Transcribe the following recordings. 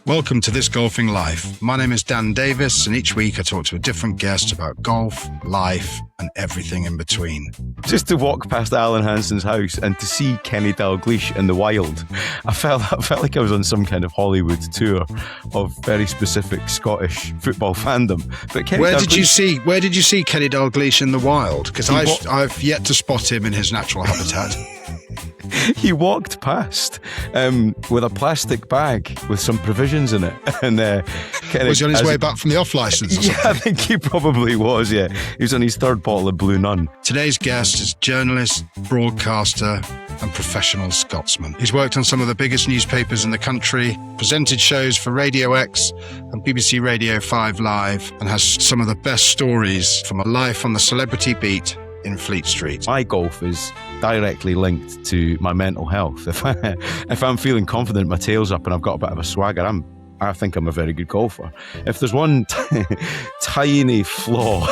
Welcome to This Golfing Life. My name is Dan Davies, and each week I talk to a different guest about golf, life, and everything in between. Just to walk past Alan Hansen's house and to see Kenny Dalglish in the wild, I felt like I was on some kind of Hollywood tour of very specific Scottish football fandom. But Where did you see Kenny Dalglish in the wild? Because I've yet to spot him in his natural habitat. He walked past with a plastic bag with some provisions in it. And was he on his way back from the off licence? Yeah, I think he probably was, yeah. He was on his third bottle of Blue Nun. Today's guest is journalist, broadcaster and professional Scotsman. He's worked on some of the biggest newspapers in the country, presented shows for Radio X and BBC Radio 5 Live, and has some of the best stories from a life on the celebrity beat in Fleet Street. My golf is directly linked to my mental health. If I'm feeling confident, my tail's up and I've got a bit of a swagger, I think I'm a very good golfer. If there's one tiny flaw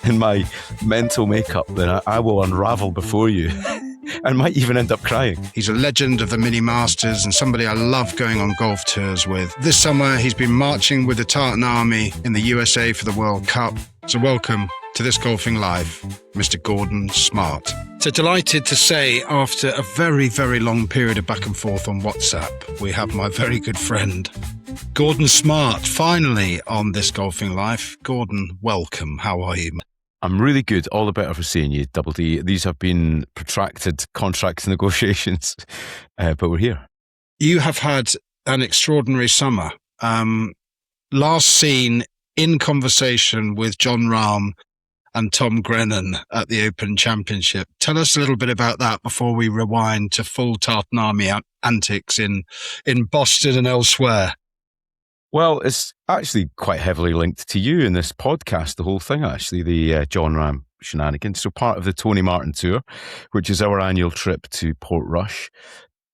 in my mental makeup, then I will unravel before you and might even end up crying. He's a legend of the Mini Masters and somebody I love going on golf tours with. This summer, he's been marching with the Tartan Army in the USA for the World Cup. So welcome to This Golfing Life, Mr. Gordon Smart. So delighted to say, after a very, very long period of back and forth on WhatsApp, we have my very good friend, Gordon Smart, finally on This Golfing Life. Gordon, welcome. How are you? I'm really good. All the better for seeing you, Double D. These have been protracted contract negotiations, but we're here. You have had an extraordinary summer. Last seen in conversation with Jon Rahm and Tom Grennan at the Open Championship. Tell us a little bit about that before we rewind to full Tartan Army antics in Boston and elsewhere. Well, it's actually quite heavily linked to you in this podcast, the whole thing, actually, the Jon Rahm shenanigans. So part of the Tony Martin Tour, which is our annual trip to Portrush.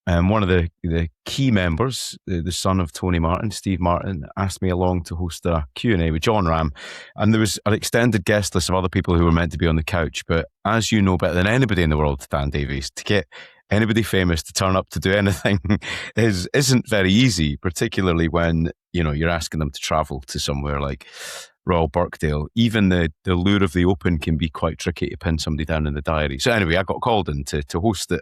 One of the key members, the son of Tony Martin, Steve Martin, asked me along to host a Q&A with Jon Rahm. And there was an extended guest list of other people who were meant to be on the couch. But as you know better than anybody in the world, Dan Davies, to get anybody famous to turn up to do anything isn't very easy, particularly when, you're asking them to travel to somewhere like Royal Birkdale. Even the lure of the Open can be quite tricky to pin somebody down in the diary. So anyway, I got called in to host it.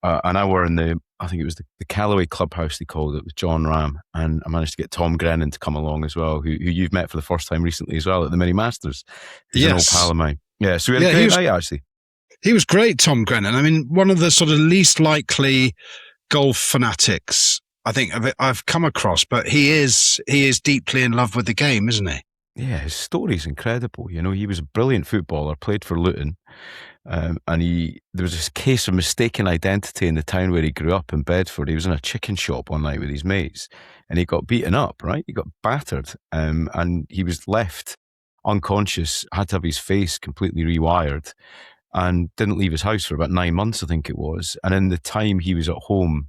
An hour in I think it was the Callaway Clubhouse, they called it, with Jon Rahm. And I managed to get Tom Grennan to come along as well, who you've met for the first time recently as well at the Mini Masters. He's an old pal of mine. Yeah, so we had a great night, actually. He was great, Tom Grennan. I mean, one of the sort of least likely golf fanatics I think I've come across, but he is deeply in love with the game, isn't he? Yeah, his story's incredible. He was a brilliant footballer, played for Luton. And there was this case of mistaken identity in the town where he grew up in Bedford. He was in a chicken shop one night with his mates and he got beaten up, right? He got battered and he was left unconscious, had to have his face completely rewired and didn't leave his house for about 9 months, I think it was. And in the time he was at home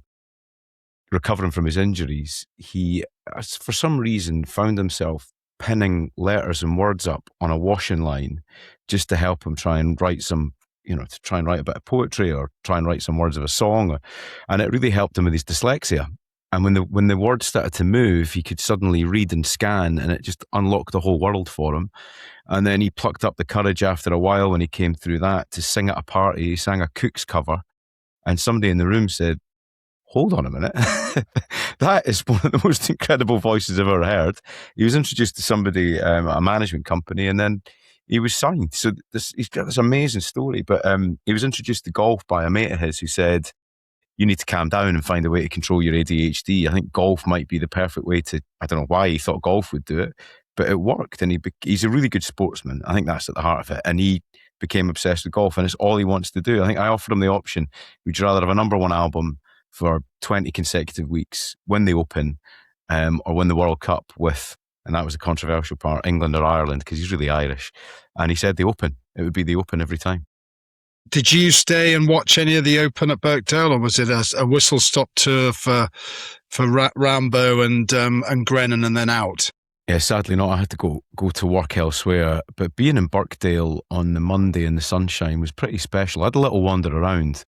recovering from his injuries, he, for some reason, found himself pinning letters and words up on a washing line just to help him try and write some, to try and write a bit of poetry or try and write some words of a song. And it really helped him with his dyslexia. And when the words started to move, he could suddenly read and scan, and it just unlocked the whole world for him. And then he plucked up the courage after a while when he came through that to sing at a party. He sang a Cook's cover, and somebody in the room said, "Hold on a minute. That is one of the most incredible voices I've ever heard." He was introduced to somebody, a management company, and then he was signed. So he's got this amazing story. But he was introduced to golf by a mate of his who said, "You need to calm down and find a way to control your ADHD. I think golf might be the perfect way to," I don't know why he thought golf would do it, but it worked. And he's a really good sportsman. I think that's at the heart of it. And he became obsessed with golf, and it's all he wants to do. I think I offered him the option. Would you rather have a number one album for 20 consecutive weeks, win the Open, or win the World Cup with, and that was a controversial part, England or Ireland, because he's really Irish. And he said the Open. It would be the Open every time. Did you stay and watch any of the Open at Birkdale, or was it a whistle-stop tour for Rambo and Grennan and then out? Yeah, sadly not. I had to go to work elsewhere. But being in Birkdale on the Monday in the sunshine was pretty special. I had a little wander around.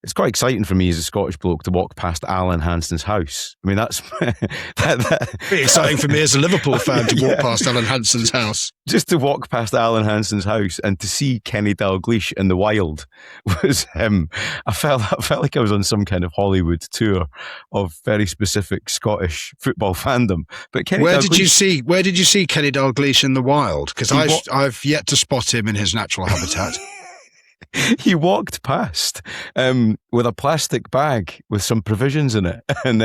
It's quite exciting for me as a Scottish bloke to walk past Alan Hansen's house. I mean, that's Pretty exciting for me as a Liverpool fan to walk past Alan Hansen's house. Just to walk past Alan Hansen's house and to see Kenny Dalglish in the wild was I felt like I was on some kind of Hollywood tour of very specific Scottish football fandom. But where did you see Kenny Dalglish in the wild? Because I've yet to spot him in his natural habitat. He walked past with a plastic bag with some provisions in it, and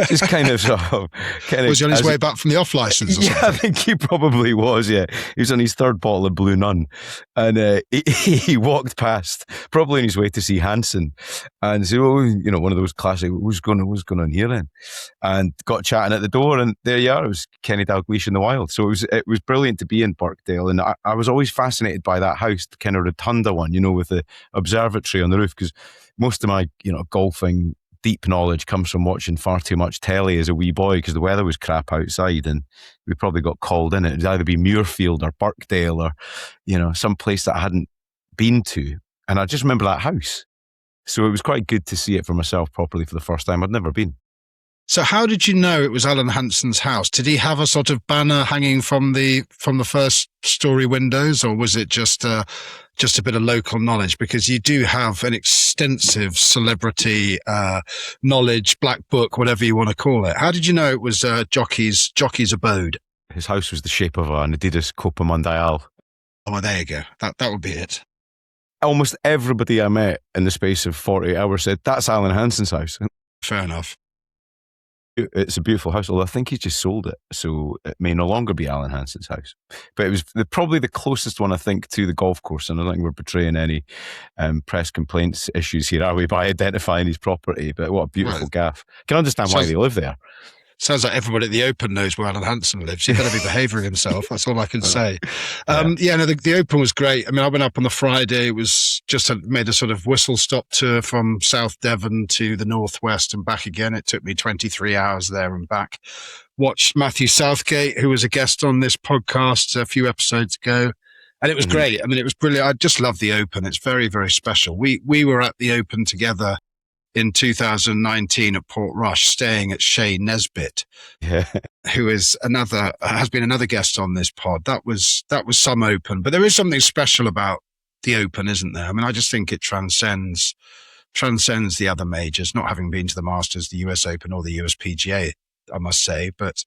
just kind of was he on his way back from the off license? Yeah, I think he probably was. Yeah, he was on his third bottle of Blue Nun, and he walked past, probably on his way to see Hansen, and so one of those classic what's going on here then, and got chatting at the door, and there you are. It was Kenny Dalglish in the wild. So it was brilliant to be in Birkdale, and I was always fascinated by that house, the kind of rotunda one, with the observatory on the roof, because most of my golfing deep knowledge comes from watching far too much telly as a wee boy, because the weather was crap outside and we probably got called in. It would either be Muirfield or Birkdale or some place that I hadn't been to, and I just remember that house, so it was quite good to see it for myself properly for the first time. I'd never been. So how did you know it was Alan Hansen's house? Did he have a sort of banner hanging from the first story windows, or was it just a bit of local knowledge? Because you do have an extensive celebrity knowledge, black book, whatever you want to call it. How did you know it was Jockey's abode? His house was the shape of an Adidas Copa Mundial. Oh, well, there you go. That would be it. Almost everybody I met in the space of 48 hours said, that's Alan Hansen's house. Fair enough. It's a beautiful house, although I think he just sold it, so it may no longer be Alan Hansen's house. But it was probably the closest one, I think, to the golf course, and I don't think we're betraying any press complaints issues here, are we, by identifying his property? But what a beautiful gaff. Can understand why they live there. Sounds like everybody at the Open knows where Alan Hansen lives. He better be behaving himself. That's all I can say. The Open was great. I mean, I went up on the Friday. It was made a sort of whistle stop tour from South Devon to the Northwest and back again. It took me 23 hours there and back. Watched Matthew Southgate, who was a guest on this podcast a few episodes ago. And it was great. I mean, it was brilliant. I just love the Open. It's very, very special. We were at the Open together in 2019 at Portrush, staying at Shay Nesbitt, who has been another guest on this pod. That was some Open, but there is something special about the Open, isn't there? I mean, I just think it transcends the other majors, not having been to the Masters, the US Open or the USPGA, I must say, but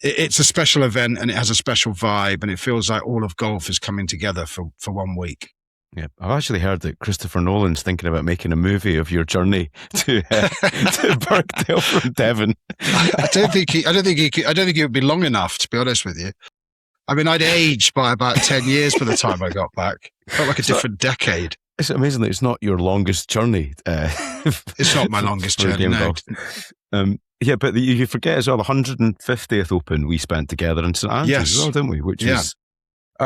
it's a special event and it has a special vibe, and it feels like all of golf is coming together for 1 week. Yeah, I've actually heard that Christopher Nolan's thinking about making a movie of your journey to Birkdale from Devon. I don't think it would be long enough, to be honest with you. I mean, I'd aged by about 10 years by the time I got back. It felt like a different decade. It's amazing that it's not your longest journey. It's not my longest journey, no. Yeah, but you forget as well, the 150th Open we spent together in St Andrews as well, didn't we? Which is,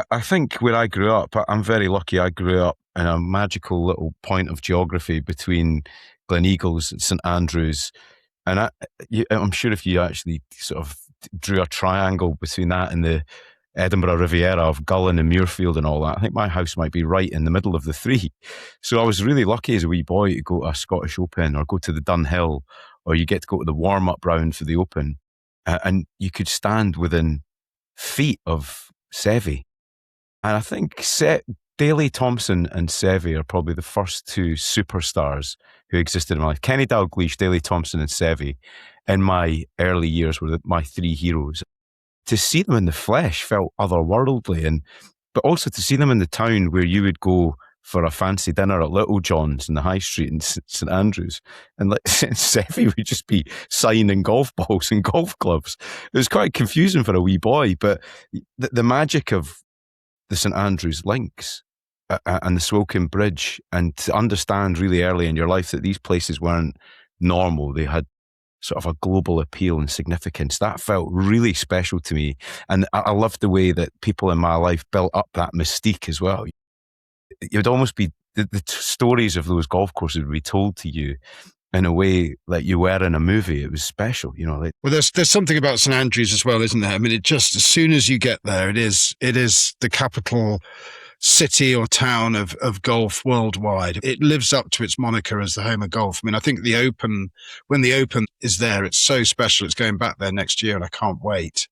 I think where I grew up, I'm very lucky. I grew up in a magical little point of geography between Gleneagles and St Andrews. And I'm sure if you actually sort of drew a triangle between that and the Edinburgh Riviera of Gullin and Muirfield and all that, I think my house might be right in the middle of the three. So I was really lucky as a wee boy to go to a Scottish Open or go to the Dunhill, or you get to go to the warm-up round for the Open, and you could stand within feet of Seve. And I think Daley Thompson and Seve are probably the first two superstars who existed in my life. Kenny Dalglish, Daley Thompson and Seve in my early years were my three heroes. To see them in the flesh felt otherworldly, but also to see them in the town where you would go for a fancy dinner at Little John's in the High Street in St Andrews, and Seve would just be signing golf balls and golf clubs. It was quite confusing for a wee boy, but the magic of the St Andrews links and the Swilcan Bridge, and to understand really early in your life that these places weren't normal, they had sort of a global appeal and significance, that felt really special to me. And I loved the way that people in my life built up that mystique as well. It would almost be the stories of those golf courses would be told to you in a way like you were in a movie. It was special, Well, there's something about St Andrews as well, isn't there? I mean, it just, as soon as you get there, it is the capital city or town of golf worldwide. It lives up to its moniker as the home of golf. I mean, I think the Open, when the Open is there, it's so special. It's going back there next year and I can't wait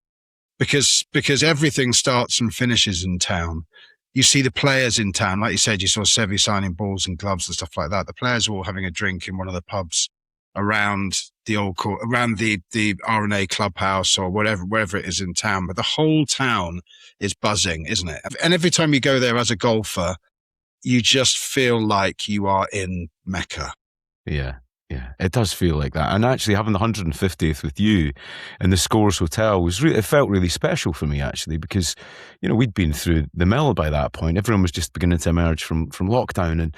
because everything starts and finishes in town. You see the players in town. Like you said, you saw Seve signing balls and gloves and stuff like that. The players are all having a drink in one of the pubs around the old court, around the R&A clubhouse or wherever it is in town. But the whole town is buzzing, isn't it? And every time you go there as a golfer, you just feel like you are in Mecca. Yeah, it does feel like that. And actually having the 150th with you in the Scores Hotel it felt really special for me, actually, because, we'd been through the mill by that point. Everyone was just beginning to emerge from lockdown, and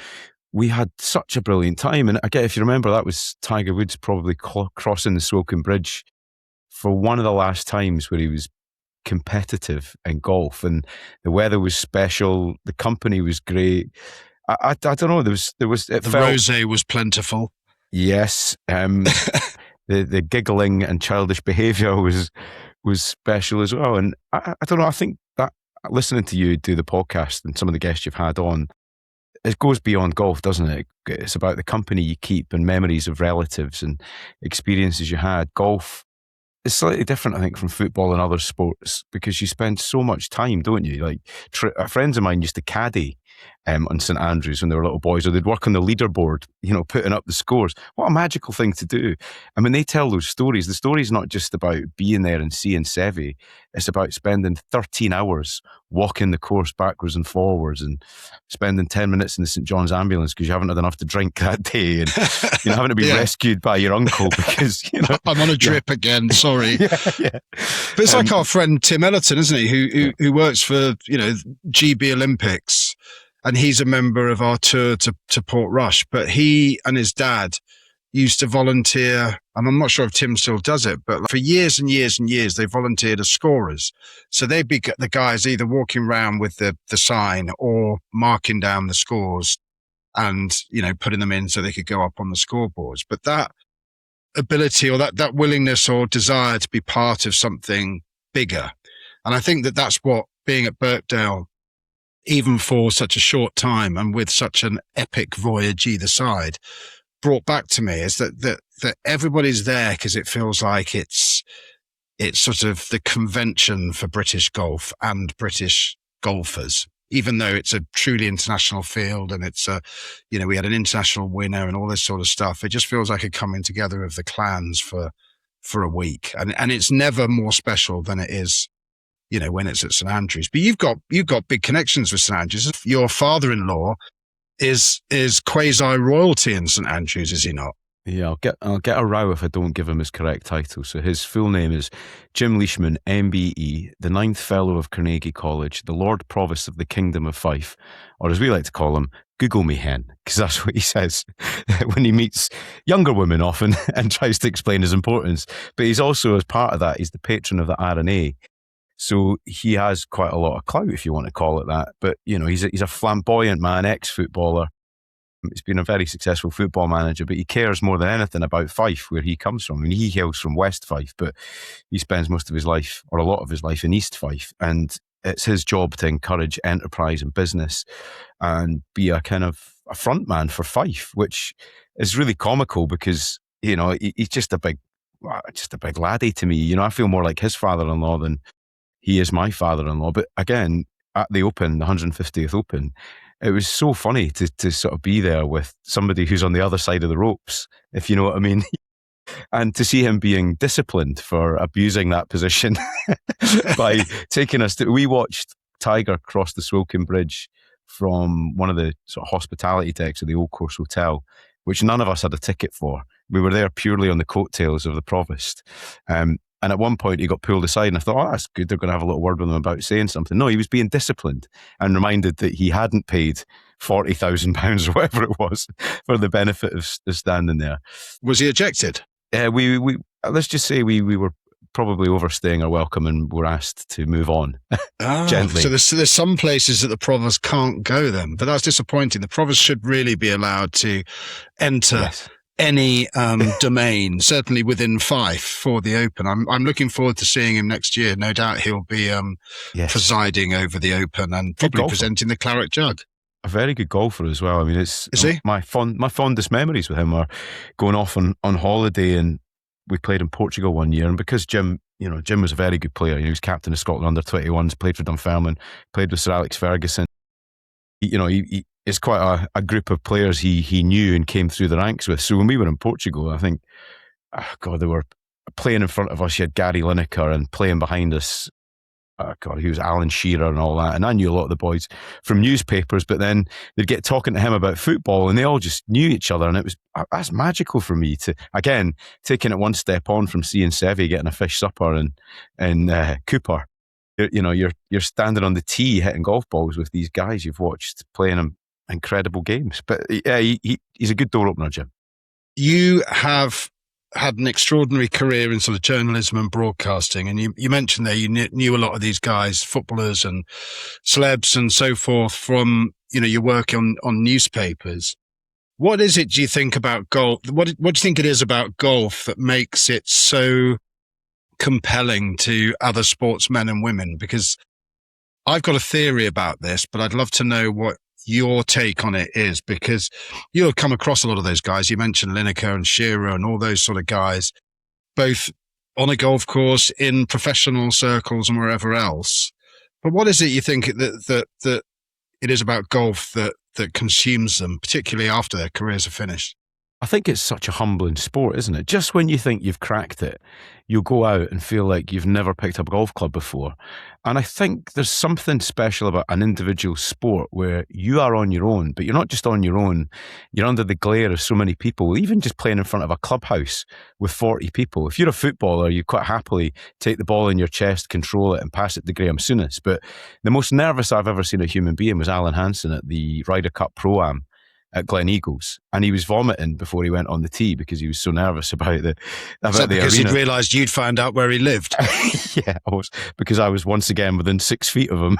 we had such a brilliant time. And again, if you remember, that was Tiger Woods probably crossing the Swilcan Bridge for one of the last times where he was competitive in golf, and the weather was special. The company was great. I don't know. Rosé was plentiful. Yes. The giggling and childish behaviour was special as well. And I don't know. I think that listening to you do the podcast and some of the guests you've had on, it goes beyond golf, doesn't it? It's about the company you keep and memories of relatives and experiences you had. Golf is slightly different, I think, from football and other sports because you spend so much time, don't you? Like friends of mine used to caddy on St Andrews when they were little boys, or they'd work on the leaderboard, putting up the scores. What a magical thing to do. I mean, they tell those stories. The story's not just about being there and seeing Seve. It's about spending 13 hours walking the course backwards and forwards and spending 10 minutes in the St John's ambulance because you haven't had enough to drink that day, and having to be rescued by your uncle because, I'm on a drip again, sorry. Yeah. But it's like our friend Tim Ellerton, isn't he, who works for, GB Olympics. And he's a member of our tour to Portrush. But he and his dad used to volunteer, and I'm not sure if Tim still does it, but for years and years and years, they volunteered as scorers. So they'd be the guys either walking around with the sign or marking down the scores and, putting them in so they could go up on the scoreboards. But that ability or that willingness or desire to be part of something bigger. And I think that's what being at Birkdale, even for such a short time and with such an epic voyage either side, brought back to me is that everybody's there because it feels like it's sort of the convention for British golf and British golfers, even though it's a truly international field and it's we had an international winner and all this sort of stuff. It just feels like a coming together of the clans for a week. And it's never more special than it is when it's at St Andrews. But you've got big connections with St Andrews. Your father-in-law is quasi-royalty in St Andrews, is he not? Yeah, I'll get a row if I don't give him his correct title. So his full name is Jim Leishman, MBE, the 9th Fellow of Carnegie College, the Lord Provost of the Kingdom of Fife, or as we like to call him, Google me hen, because that's what he says when he meets younger women often and tries to explain his importance. But he's also, as part of that, he's the patron of the R&A. So he has quite a lot of clout, if you want to call it that. But, he's a flamboyant man, ex-footballer. He's been a very successful football manager, but he cares more than anything about Fife, where he comes from. I mean, he hails from West Fife, but he spends most of his life, or a lot of his life, in East Fife. And it's his job to encourage enterprise and business and be a kind of a front man for Fife, which is really comical because, he's just a big laddie to me. I feel more like his father-in-law than he is my father-in-law. But again, at the Open, the 150th Open, it was so funny to sort of be there with somebody who's on the other side of the ropes, if you know what I mean. And to see him being disciplined for abusing that position by taking us we watched Tiger cross the Swilcan Bridge from one of the sort of hospitality decks of the Old Course Hotel, which none of us had a ticket for. We were there purely on the coattails of the Provost. And at one point he got pulled aside and I thought, that's good. They're going to have a little word with him about saying something. No, he was being disciplined and reminded that he hadn't paid £40,000 or whatever it was for the benefit of standing there. Was he ejected? We let's just say we were probably overstaying our welcome and were asked to move on gently. So there's some places that the Provost can't go then, but that's disappointing. The Provost should really be allowed to enter any domain, certainly within Fife for the Open. I'm looking forward to seeing him next year. No doubt he'll be Yes. presiding over the Open and Good probably golfer. presenting the Claret Jug. A very good golfer as well. I mean, it's Is he? my fondest memories with him are going off on holiday, and we played in Portugal one year. And because Jim was a very good player. He was captain of Scotland under-21s, played for Dunfermline, played with Sir Alex Ferguson. He it's quite a group of players he knew and came through the ranks with. So when we were in Portugal, I think, they were playing in front of us. You had Gary Lineker, and playing behind us, he was Alan Shearer and all that. And I knew a lot of the boys from newspapers, but then they'd get talking to him about football, and they all just knew each other. And that's magical for me to, again, taking it one step on from seeing Seve getting a fish supper in Cooper. You're standing on the tee hitting golf balls with these guys you've watched playing incredible games. But yeah, he's a good door opener, Jim. You have had an extraordinary career in sort of journalism and broadcasting, and you mentioned there you knew a lot of these guys, footballers and celebs and so forth, from your work on newspapers. What is it, do you think, about golf? What do you think it is about golf that makes it so compelling to other sportsmen and women? Because I've got a theory about this, but I'd love to know what your take on it is, because you'll have come across a lot of those guys. You mentioned Lineker and Shearer and all those sort of guys, both on a golf course, in professional circles and wherever else. But what is it you think that it is about golf that consumes them, particularly after their careers are finished? I think it's such a humbling sport, isn't it? Just when you think you've cracked it, you'll go out and feel like you've never picked up a golf club before. And I think there's something special about an individual sport where you are on your own, but you're not just on your own. You're under the glare of so many people, even just playing in front of a clubhouse with 40 people. If you're a footballer, you quite happily take the ball in your chest, control it, and pass it to Graham Souness. But the most nervous I've ever seen a human being was Alan Hansen at the Ryder Cup Pro-Am at Glen Eagles, and he was vomiting before he went on the tee because he was so nervous about the because arena. He'd realised you'd found out where he lived. Yeah, because I was once again within 6 feet of him,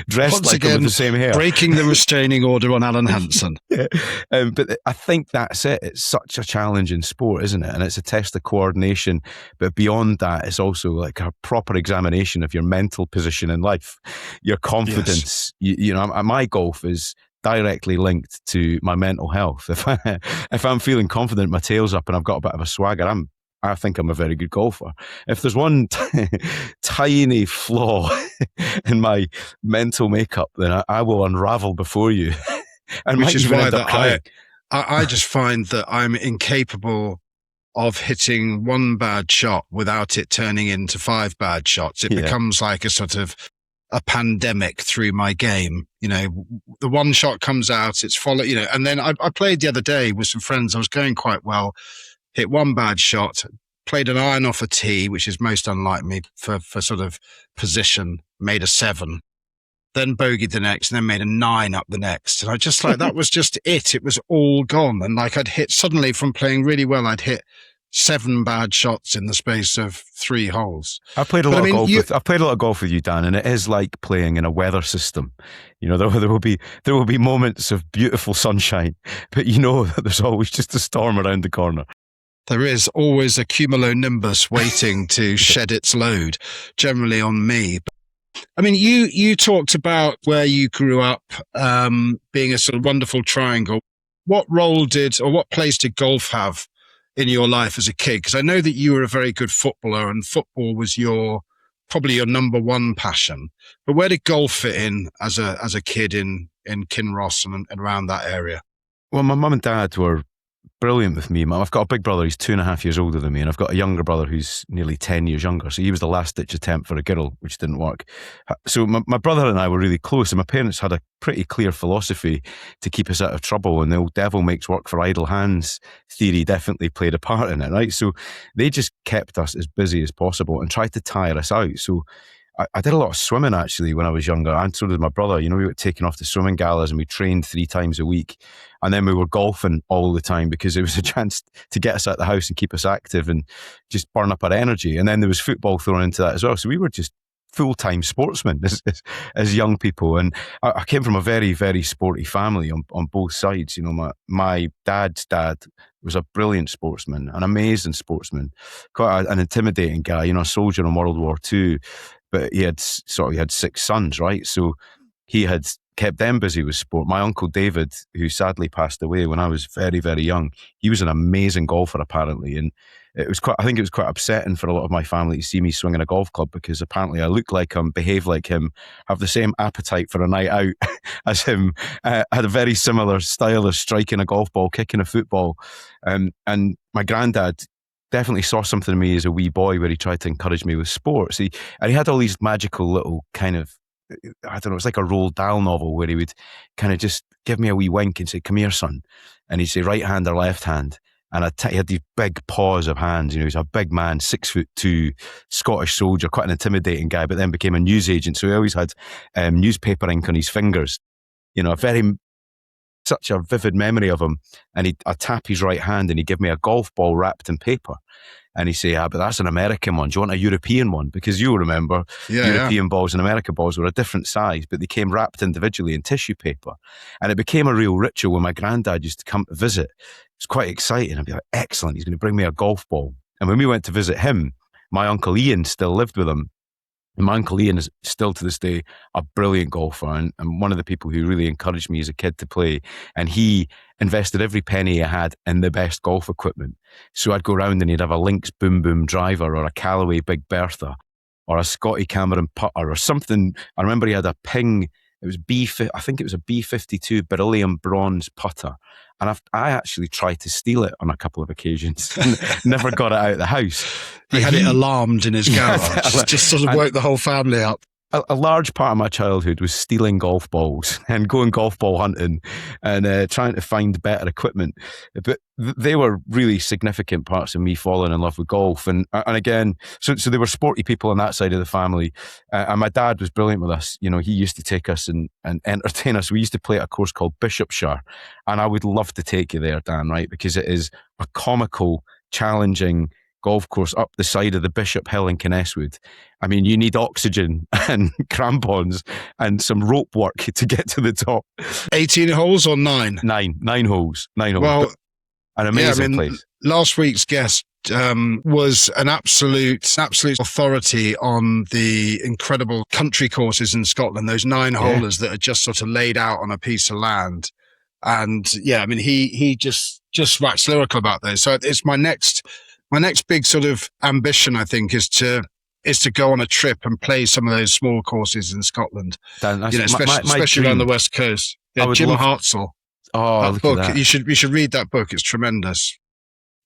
dressed once like again, him with the same hair, breaking the restraining order on Alan Hansen. Yeah. But I think that's it. It's such a challenging sport, isn't it? And it's a test of coordination. But beyond that, it's also like a proper examination of your mental position in life, your confidence. Yes. My golf is directly linked to my mental health. If I'm feeling confident, my tail's up and I've got a bit of a swagger, I think I'm a very good golfer. If there's one tiny flaw in my mental makeup, then I will unravel before you. And which is why that I just find that I'm incapable of hitting one bad shot without it turning into 5 bad shots. It becomes like a sort of a pandemic through my game. The one shot comes out, it's followed, and then I played the other day with some friends. I was going quite well, hit one bad shot, played an iron off a tee, which is most unlike me for sort of position, made a 7, then bogeyed the next, and then made a 9 up the next. And I just that was just it. It was all gone. And I'd hit suddenly from playing really well, I'd hit 7 bad shots in the space of 3 holes. I've played a lot of golf with you, Dan, and it is like playing in a weather system. There will be moments of beautiful sunshine, but that there's always just a storm around the corner. There is always a cumulonimbus waiting to shed its load, generally on me. I mean, you talked about where you grew up, being a sort of wonderful triangle. What role what place did golf have in your life as a kid? Because I know that you were a very good footballer, and football was probably your number one passion. But where did golf fit in as a kid in Kinross and around that area? Well, my mum and dad were brilliant with me. I've got a big brother who's 2.5 years older than me, and I've got a younger brother who's nearly 10 years younger. So he was the last ditch attempt for a girl, which didn't work. So my brother and I were really close, and my parents had a pretty clear philosophy to keep us out of trouble, and the old devil makes work for idle hands theory definitely played a part in it, right? So they just kept us as busy as possible and tried to tire us out. So I did a lot of swimming actually when I was younger, and so did my brother. We were taking off to swimming galas, and we trained 3 times a week. And then we were golfing all the time because it was a chance to get us out of the house and keep us active and just burn up our energy. And then there was football thrown into that as well. So we were just full-time sportsmen as young people. And I came from a very, very sporty family on both sides. You know, my dad's dad was a brilliant sportsman, an amazing sportsman, quite an intimidating guy, you know, a soldier in World War II, but he had 6 sons, right? So he had kept them busy with sport. My uncle David, who sadly passed away when I was very, very young, he was an amazing golfer apparently, and I think it was quite upsetting for a lot of my family to see me swinging a golf club, because apparently I look like him, behave like him, have the same appetite for a night out as him, had a very similar style of striking a golf ball, kicking a football, and my granddad definitely saw something in me as a wee boy where he tried to encourage me with sports. And he had all these magical little kind of, I don't know, it's like a Roald Dahl novel where he would kind of just give me a wee wink and say, "Come here, son." And he'd say, "Right hand or left hand?" And he had these big paws of hands. You know, he's a big man, 6'2", Scottish soldier, quite an intimidating guy, but then became a newsagent. So he always had newspaper ink on his fingers. You know, such a vivid memory of him. And I'd tap his right hand and he'd give me a golf ball wrapped in paper. And he'd say, "But that's an American one. Do you want a European one?" Because you'll remember European balls and American balls were a different size, but they came wrapped individually in tissue paper. And it became a real ritual when my granddad used to come to visit. It was quite exciting. I'd be like, "Excellent, he's going to bring me a golf ball." And when we went to visit him, my Uncle Ian still lived with him. And my Uncle Ian is still to this day a brilliant golfer, and one of the people who really encouraged me as a kid to play. And he invested every penny he had in the best golf equipment. So I'd go around and he'd have a Lynx Boom Boom driver, or a Callaway Big Bertha, or a Scotty Cameron putter, or something. I remember he had a Ping. It was I think it was a B52 beryllium bronze putter. And I actually tried to steal it on a couple of occasions and never got it out of the house. He had it alarmed in his garage, just sort of woke the whole family up. A large part of my childhood was stealing golf balls and going golf ball hunting and trying to find better equipment. But they were really significant parts of me falling in love with golf. And again, so they were sporty people on that side of the family. And my dad was brilliant with us. You know, he used to take us and entertain us. We used to play at a course called Bishopshire. And I would love to take you there, Dan, right? Because it is a comical, challenging golf course up the side of the Bishop Hill in Kinneswood. I mean, you need oxygen and crampons and some rope work to get to the top. 18 holes or 9? 9 holes. Well, an amazing place. Last week's guest was an absolute authority on the incredible country courses in Scotland, those 9-holers that are just sort of laid out on a piece of land. And yeah, I mean, he just waxed lyrical about those. So it's my next big sort of ambition, I think, is to go on a trip and play some of those small courses in Scotland. Dan, especially around the West Coast. Yeah, Jim Hartzell. Oh, that book. You should read that book. It's tremendous.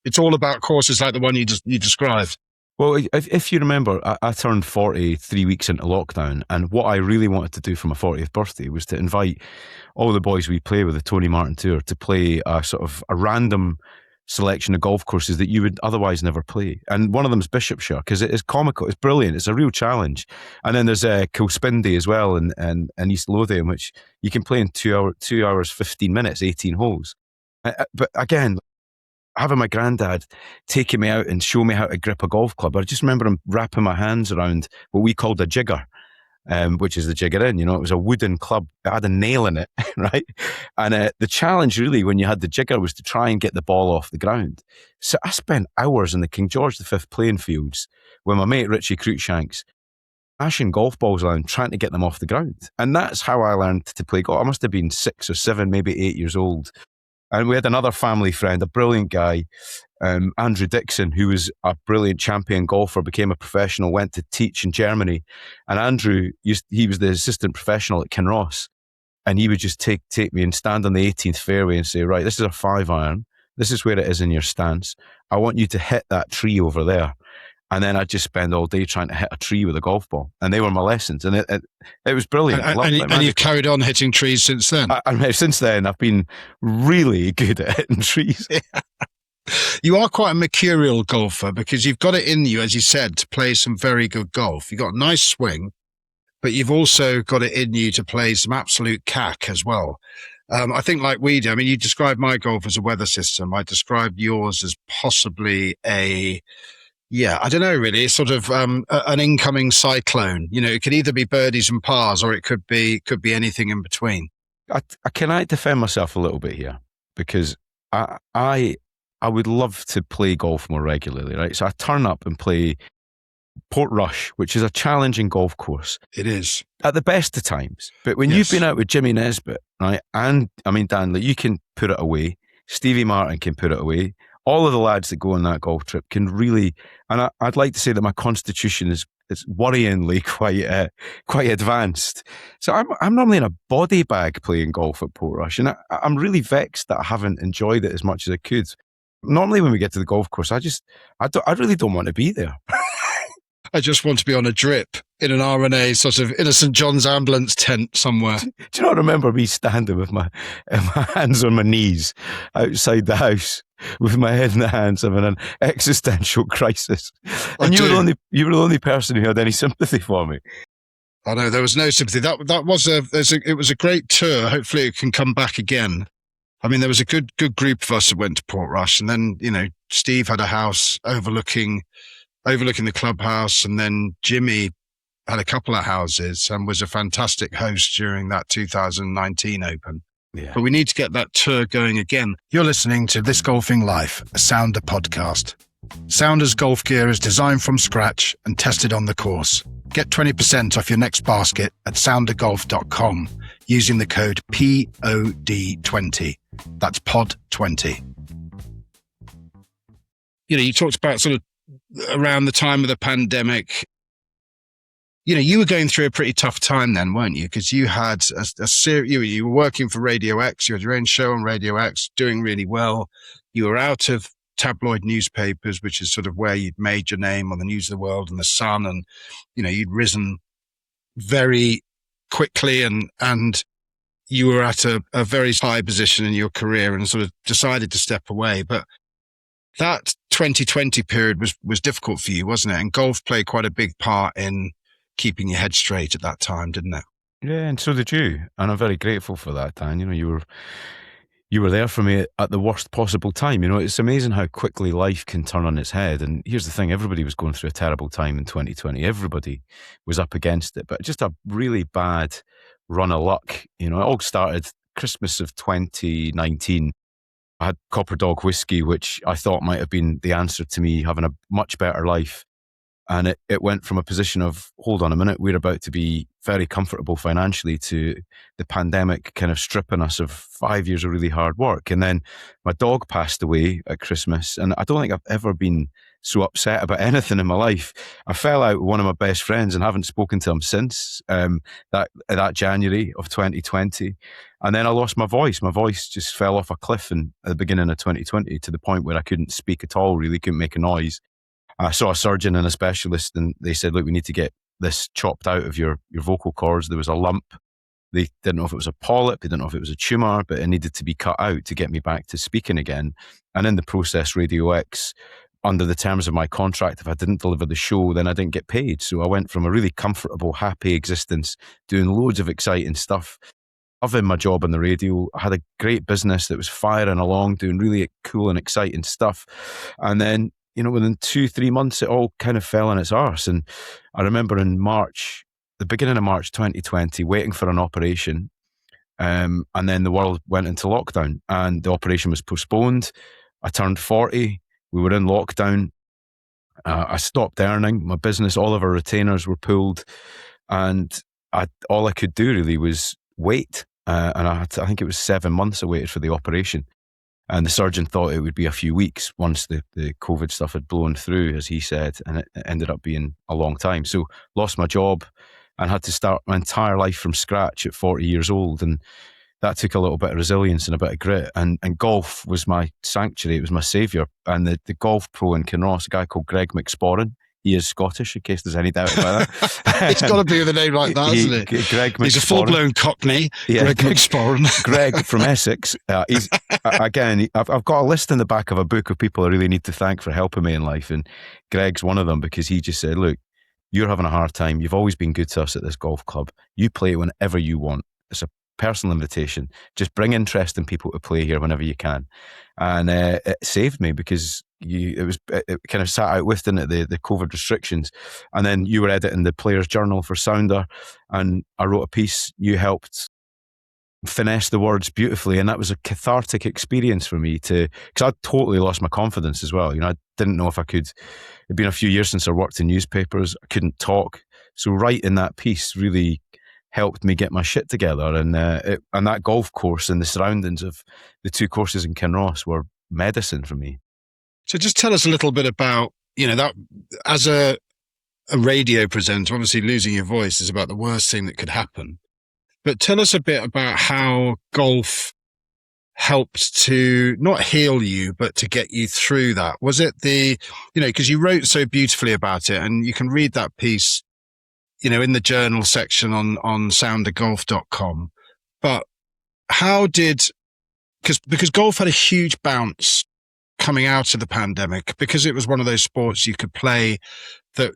It's all about courses like the one you described. Well, if you remember, I turned 40 3 weeks into lockdown, and what I really wanted to do for my 40th birthday was to invite all the boys we play with the Tony Martin Tour to play a sort of a random selection of golf courses that you would otherwise never play. And one of them is Bishopshire, because it is comical, it's brilliant, it's a real challenge. And then there's Kilspindie as well in East Lothian, which you can play in 2 hours 15 minutes, 18 holes. But again, having my granddad taking me out and show me how to grip a golf club, I just remember him wrapping my hands around what we called a jigger, which is the jigger in. You know, it was a wooden club. It had a nail in it, right? And the challenge really when you had the jigger was to try and get the ball off the ground. So I spent hours in the King George V playing fields with my mate Richie Cruikshanks, smashing golf balls around, trying to get them off the ground. And that's how I learned to play golf. I must have been 6 or 7, maybe 8 years old. And we had another family friend, a brilliant guy, Andrew Dixon, who was a brilliant champion golfer, became a professional, went to teach in Germany. And Andrew, he was the assistant professional at Kinross. And he would just take me and stand on the 18th fairway and say, "Right, this is a 5-iron. This is where it is in your stance. I want you to hit that tree over there." And then I'd just spend all day trying to hit a tree with a golf ball. And they were my lessons. And it was brilliant. And you've carried on hitting trees since then? Since then, I've been really good at hitting trees. Yeah. You are quite a mercurial golfer because you've got it in you, as you said, to play some very good golf. You've got a nice swing, but you've also got it in you to play some absolute cack as well. I think like we do, I mean, you described my golf as a weather system. I described yours as possibly Yeah, I don't know really. It's sort of an incoming cyclone. It could either be birdies and pars, or it could be anything in between. Can I defend myself a little bit here? Because I would love to play golf more regularly, right? So I turn up and play Portrush, which is a challenging golf course. It is. At the best of times. But when you've been out with Jimmy Nesbitt, right, and I mean, Dan, you can put it away. Stevie Martin can put it away. All of the lads that go on that golf trip can really, and I'd like to say that my constitution is worryingly quite advanced. So I'm normally in a body bag playing golf at Portrush, and I'm really vexed that I haven't enjoyed it as much as I could. Normally when we get to the golf course, I really don't want to be there. I just want to be on a drip in an R&A sort of in a St. John's ambulance tent somewhere. Do you not remember me standing with my hands on my knees outside the house with my head in the hands, having an existential crisis? And you were the only person who had any sympathy for me. I know, there was no sympathy. It was a great tour. Hopefully it can come back again. I mean, there was a good group of us that went to Portrush, and then, Steve had a house overlooking the clubhouse, and then Jimmy had a couple of houses and was a fantastic host during that 2019 Open. Yeah. But we need to get that tour going again. You're listening to This Golfing Life, a Sounder podcast. Sounder's golf gear is designed from scratch and tested on the course. Get 20% off your next basket at soundergolf.com using the code POD20. That's POD20. You talked about sort of around the time of the pandemic, you were going through a pretty tough time then, weren't you? Because you had you were working for Radio X, you had your own show on Radio X, doing really well. You were out of tabloid newspapers, which is sort of where you'd made your name on the News of the World and the Sun, and you'd risen very quickly, and you were at a very high position in your career, and sort of decided to step away. But that 2020 period was difficult for you, wasn't it? And golf played quite a big part in keeping your head straight at that time, didn't it? Yeah, and so did you. And I'm very grateful for that, Dan. You were there for me at the worst possible time. It's amazing how quickly life can turn on its head. And here's the thing, everybody was going through a terrible time in 2020. Everybody was up against it, but just a really bad run of luck. It all started Christmas of 2019. I had Copper Dog whiskey, which I thought might have been the answer to me having a much better life. And it went from a position of, hold on a minute, we're about to be very comfortable financially, to the pandemic kind of stripping us of 5 years of really hard work. And then my dog passed away at Christmas, and I don't think I've ever been so upset about anything in my life. I fell out with one of my best friends and haven't spoken to him since that January of 2020. And then I lost my voice. My voice just fell off a cliff at the beginning of 2020, to the point where I couldn't speak at all, really couldn't make a noise. I saw a surgeon and a specialist, and they said, look, we need to get this chopped out of your vocal cords. There was a lump. They didn't know if it was a polyp, they didn't know if it was a tumour, but it needed to be cut out to get me back to speaking again. And in the process, Radio X, under the terms of my contract, if I didn't deliver the show, then I didn't get paid. So I went from a really comfortable, happy existence, doing loads of exciting stuff, loving my job on the radio. I had a great business that was firing along, doing really cool and exciting stuff. And then, within 2-3 months, it all kind of fell on its arse. And I remember in March, the beginning of March 2020, waiting for an operation. And then the world went into lockdown and the operation was postponed. I turned 40. We were in lockdown. I stopped earning. My business, all of our retainers were pulled. And all I could do really was wait. And I think it was 7 months I waited for the operation. And the surgeon thought it would be a few weeks once the COVID stuff had blown through, as he said, and it ended up being a long time. So lost my job and had to start my entire life from scratch at 40 years old. And that took a little bit of resilience and a bit of grit. And golf was my sanctuary. It was my saviour. And the golf pro in Kinross, a guy called Greg McSporran, he is Scottish, in case there's any doubt about that. It's got to be with a name like that, isn't it? Greg McSporran. He's a full-blown Cockney, yeah. Greg McSporran. Greg from Essex. He's again, I've got a list in the back of a book of people I really need to thank for helping me in life. And Greg's one of them, because he just said, look, you're having a hard time. You've always been good to us at this golf club. You play whenever you want. It's a personal invitation. Just bring interesting people to play here whenever you can. And it saved me, because it kind of sat out with, didn't it, the COVID restrictions. And then you were editing the Players Journal for Sounder, and I wrote a piece. You helped finesse the words beautifully, and that was a cathartic experience for me, because I totally lost my confidence as well. I didn't know if I could. It'd been a few years since I worked in newspapers. I couldn't talk, so writing that piece really helped me get my shit together. And that golf course and the surroundings of the two courses in Kinross were medicine for me. So just tell us a little bit about, that as a radio presenter, obviously losing your voice is about the worst thing that could happen. But tell us a bit about how golf helped to not heal you, but to get you through that. Was it because you wrote so beautifully about it, and you can read that piece, in the journal section on soundergolf.com. But how because golf had a huge bounce coming out of the pandemic, because it was one of those sports you could play that,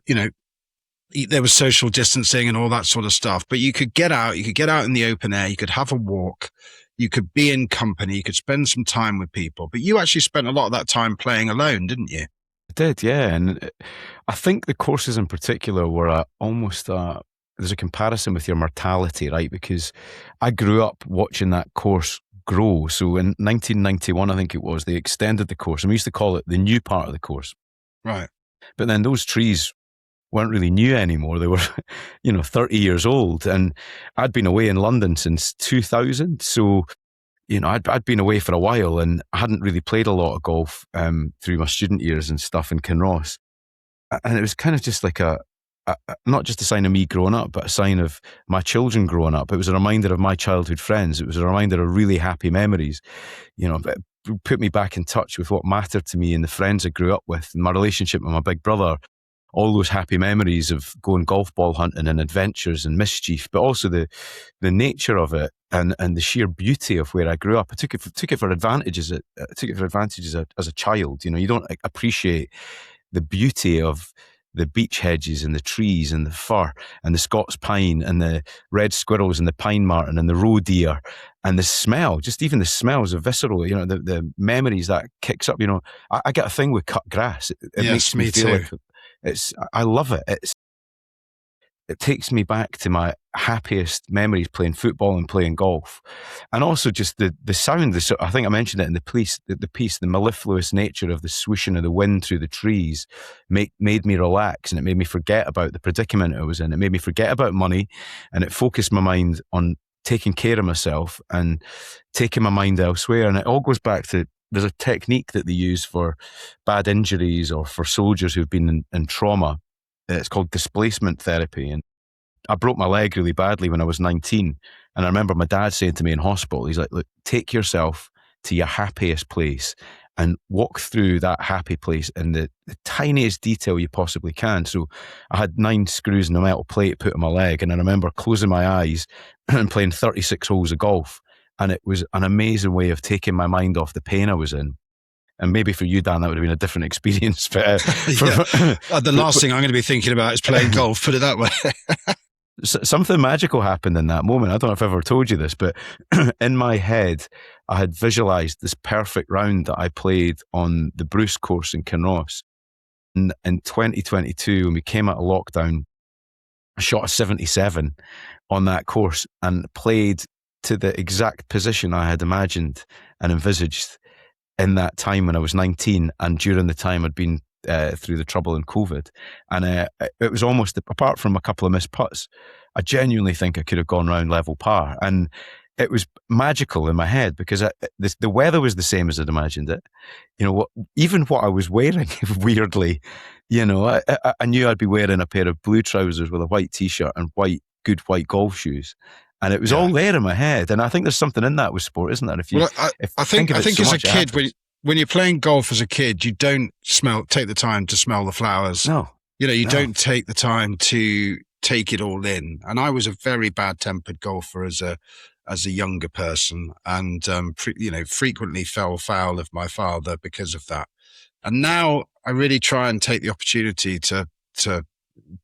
there was social distancing and all that sort of stuff, but you could get out in the open air, you could have a walk, you could be in company, you could spend some time with people. But you actually spent a lot of that time playing alone, didn't you? I did, yeah. And I think the courses in particular were there's a comparison with your mortality, right? Because I grew up watching that course grow. So in 1991, I think it was, they extended the course, and we used to call it the new part of the course. Right. But then those trees weren't really new anymore. They were, 30 years old. And I'd been away in London since 2000. So, I'd been away for a while, and I hadn't really played a lot of golf through my student years and stuff in Kinross. And it was kind of just like not just a sign of me growing up, but a sign of my children growing up. It was a reminder of my childhood friends. It was a reminder of really happy memories. It put me back in touch with what mattered to me and the friends I grew up with, and my relationship with my big brother. All those happy memories of going golf ball hunting and adventures and mischief, but also the nature of it and the sheer beauty of where I grew up. I took it for advantages as a child. You don't appreciate the beauty of the beech hedges and the trees and the fir and the Scots pine and the red squirrels and the pine marten and the roe deer and the smell. Just even the smells are visceral. The memories that kicks up. I get a thing with cut grass. It Yes, makes me feel too. like I love it. It takes me back to my happiest memories playing football and playing golf. And also just the sound, I think I mentioned it in the piece, the mellifluous nature of the swooshing of the wind through the trees made me relax, and it made me forget about the predicament I was in. It made me forget about money, and it focused my mind on taking care of myself and taking my mind elsewhere. And it all goes back to, there's a technique that they use for bad injuries or for soldiers who've been in trauma. It's called displacement therapy. And I broke my leg really badly when I was 19. And I remember my dad saying to me in hospital, he's like, look, take yourself to your happiest place and walk through that happy place in the tiniest detail you possibly can. So I had 9 screws and a metal plate put on my leg. And I remember closing my eyes and playing 36 holes of golf. And it was an amazing way of taking my mind off the pain I was in. And maybe for you, Dan, that would have been a different experience. But, the last thing I'm going to be thinking about is playing golf, put it that way. Something magical happened in that moment. I don't know if I've ever told you this, but in my head, I had visualized this perfect round that I played on the Bruce course in Kinross. In 2022, when we came out of lockdown, I shot a 77 on that course and played to the exact position I had imagined and envisaged in that time when I was 19 and during the time I'd been through the trouble in COVID. And it was almost, apart from a couple of missed putts, I genuinely think I could have gone round level par. And it was magical in my head because the weather was the same as I'd imagined it. Even what I was wearing, weirdly, I knew I'd be wearing a pair of blue trousers with a white t-shirt and good white golf shoes. And it was all there in my head. And I think there's something in that with sport, isn't there? I think as a kid, when you're playing golf as a kid, you don't take the time to smell the flowers. No. You don't take the time to take it all in. And I was a very bad-tempered golfer as a younger person, and frequently fell foul of my father because of that. And now I really try and take the opportunity to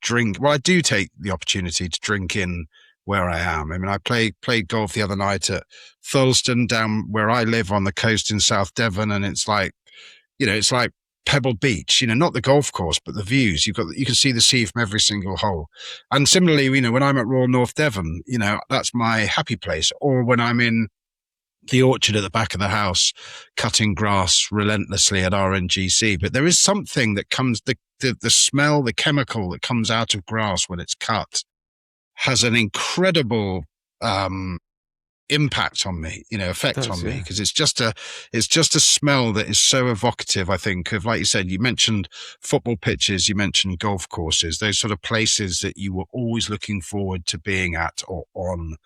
drink. Well, I do take the opportunity to drink in where I am. I mean, I played golf the other night at Thurleston down where I live on the coast in South Devon, and it's like Pebble Beach, not the golf course, but the views. You can see the sea from every single hole. And similarly, when I'm at Royal North Devon, that's my happy place. Or when I'm in the orchard at the back of the house, cutting grass relentlessly at RNGC. But there is something that comes, the smell, the chemical that comes out of grass when it's cut has an incredible impact on me, effect on me, because it's just a smell that is so evocative, I think, of, like you said, you mentioned football pitches, you mentioned golf courses, those sort of places that you were always looking forward to being at or on.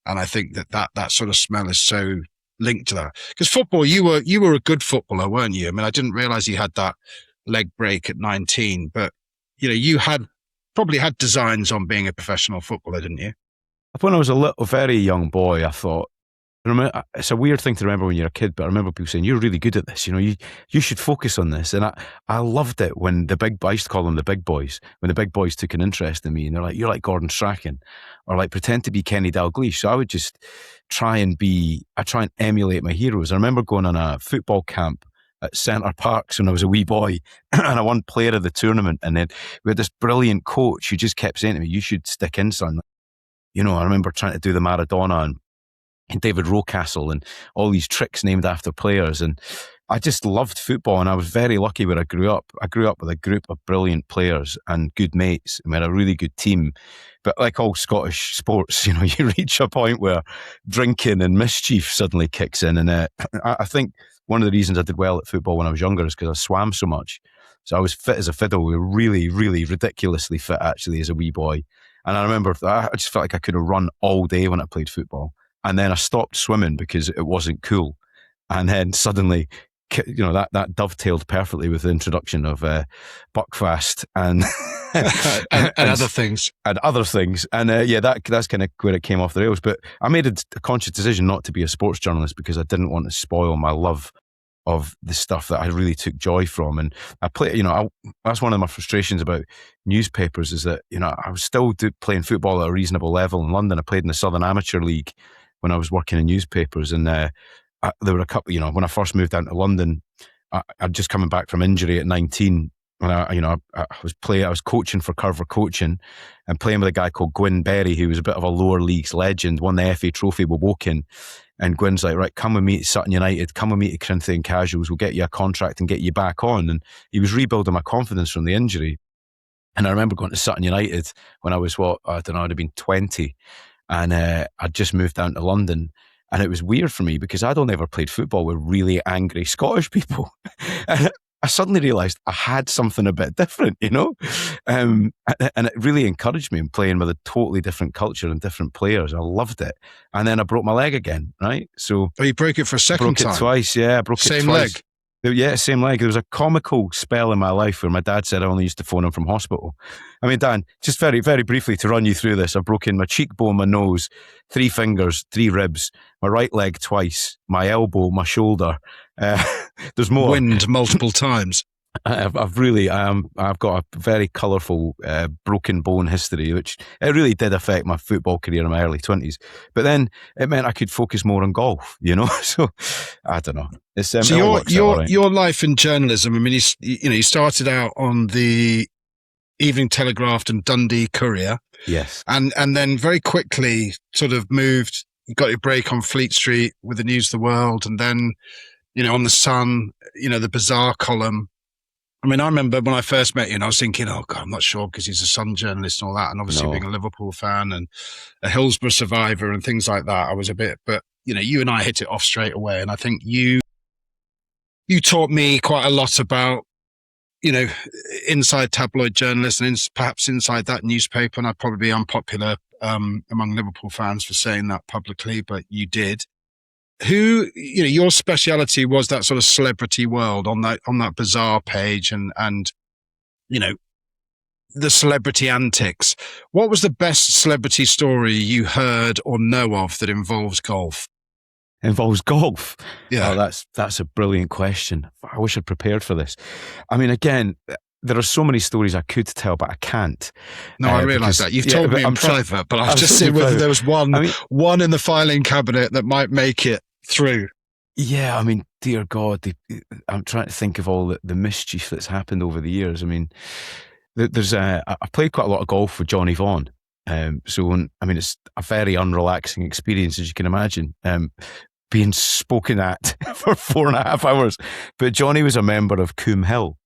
And I think that sort of smell is so linked to that. Because football, you were a good footballer, weren't you? I mean, I didn't realize you had that leg break at 19, but you probably had designs on being a professional footballer, didn't you? When I was a very young boy, I thought, it's a weird thing to remember when you're a kid, but I remember people saying, you're really good at this, you should focus on this. And I loved it when I used to call them the big boys, when the big boys took an interest in me and they're like, you're like Gordon Strachan, or like pretend to be Kenny Dalglish. So I would just try and emulate my heroes. I remember going on a football camp at Centre Parks when I was a wee boy and I won player of the tournament. And then we had this brilliant coach who just kept saying to me, you should stick in, son. I remember trying to do the Maradona and David Rocastle and all these tricks named after players. And I just loved football, and I was very lucky where I grew up. I grew up with a group of brilliant players and good mates. We had a really good team. But like all Scottish sports, you reach a point where drinking and mischief suddenly kicks in. And I think one of the reasons I did well at football when I was younger is because I swam so much. So I was fit as a fiddle. We were really, really ridiculously fit, actually, as a wee boy. And I remember I just felt like I could have run all day when I played football. And then I stopped swimming because it wasn't cool. And then suddenly, that dovetailed perfectly with the introduction of Buckfast and and other things. And other things. And that's kind of where it came off the rails. But I made a conscious decision not to be a sports journalist because I didn't want to spoil my love of the stuff that I really took joy from. And I play, that's one of my frustrations about newspapers is that, I was still playing football at a reasonable level in London. I played in the Southern Amateur League when I was working in newspapers. And there were a couple, when I first moved down to London, I'd just coming back from injury at 19. When I was coaching for Curver Coaching and playing with a guy called Gwyn Berry, who was a bit of a lower leagues legend, won the FA Trophy with Woking. And Gwyn's like, right, come with me to Sutton United, come with me to Corinthian Casuals, we'll get you a contract and get you back on. And he was rebuilding my confidence from the injury. And I remember going to Sutton United when I was, I'd have been 20. And I'd just moved down to London. And it was weird for me because I'd only ever played football with really angry Scottish people. And I suddenly realised I had something a bit different, and it really encouraged me in playing with a totally different culture and different players. I loved it. And then I broke my leg again, right? So you broke it for a second time? Broke it twice, yeah. I broke it twice. Same leg? Yeah, same leg. There was a comical spell in my life where my dad said I only used to phone him from hospital. I mean, Dan, just very, very briefly to run you through this, I've broken my cheekbone, my nose, 3 fingers, 3 ribs, my right leg twice, my elbow, my shoulder. There's more. Wind multiple times. I've got a very colourful broken bone history, which it really did affect my football career in my early 20s. But then it meant I could focus more on golf, So I don't know. So your life in journalism. I mean, you started out on the Evening Telegraph and Dundee Courier, yes, and then very quickly sort of moved. You got your break on Fleet Street with the News of the World, and then on the Sun, the Bazaar column. I mean, I remember when I first met you and I was thinking, oh God, I'm not sure because he's a Sun journalist and all that. And obviously being a Liverpool fan and a Hillsborough survivor and things like that, I was a bit, but you and I hit it off straight away. And I think you taught me quite a lot about, inside tabloid journalists and perhaps inside that newspaper. And I'd probably be unpopular among Liverpool fans for saying that publicly, but you did. Who, your speciality was that sort of celebrity world on that Bazaar page and the celebrity antics. What was the best celebrity story you heard or know of that involves golf? Involves golf? Yeah. Oh, that's a brilliant question. I wish I'd prepared for this. I mean, again, there are so many stories I could tell, but I can't. No, I realise that. You've told me in private, but I was just seeing whether there was one in the filing cabinet that might make it through. Yeah, I mean, dear God, I'm trying to think of all the mischief that's happened over the years. I mean, I played quite a lot of golf with Johnny Vaughan. It's a very unrelaxing experience, as you can imagine, being spoken at for 4.5 hours. But Johnny was a member of Coombe Hill.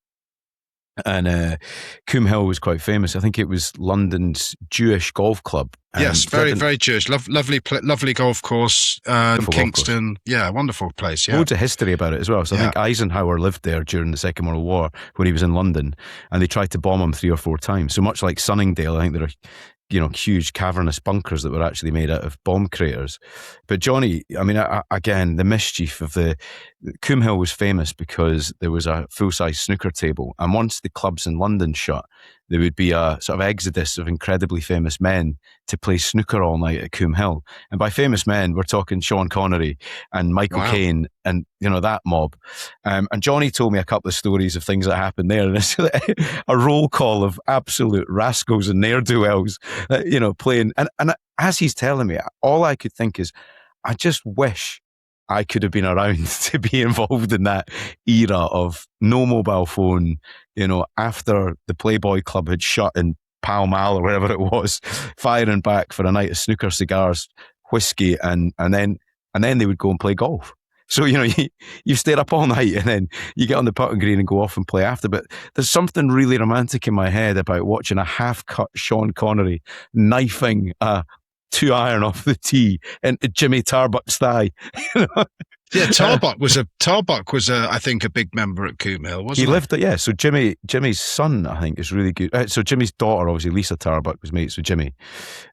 And Coombe Hill was quite famous. I think it was London's Jewish golf club. Yes, very Jewish. Lovely golf course. Kingston. Yeah, wonderful place. Yeah. Loads of history about it as well. So I think Eisenhower lived there during the Second World War when he was in London, and they tried to bomb him 3 or 4 times. So much like Sunningdale, I think there are huge cavernous bunkers that were actually made out of bomb craters. But Johnny, I mean, again, the mischief of Coombe Hill was famous because there was a full-size snooker table. And once the clubs in London shut, there would be a sort of exodus of incredibly famous men to play snooker all night at Coombe Hill. And by famous men, we're talking Sean Connery and Michael Caine and, that mob. And Johnny told me a couple of stories of things that happened there. And it's a roll call of absolute rascals and ne'er-do-wells, playing. And as he's telling me, all I could think is, I just wish I could have been around to be involved in that era of no mobile phone, after the Playboy Club had shut in Pall Mall or wherever it was, firing back for a night of snooker, cigars, whiskey, and then they would go and play golf. So, you stayed up all night and then you get on the putting green and go off and play after. But there's something really romantic in my head about watching a half-cut Sean Connery knifing a 2-iron off the tee into Jimmy Tarbuck's thigh. Yeah, Tarbuck was I think a big member at Coombe Hill, wasn't he? He lived there, yeah. So Jimmy's son, I think, is really good. So Jimmy's daughter, obviously, Lisa Tarbuck, was mates with Jimmy.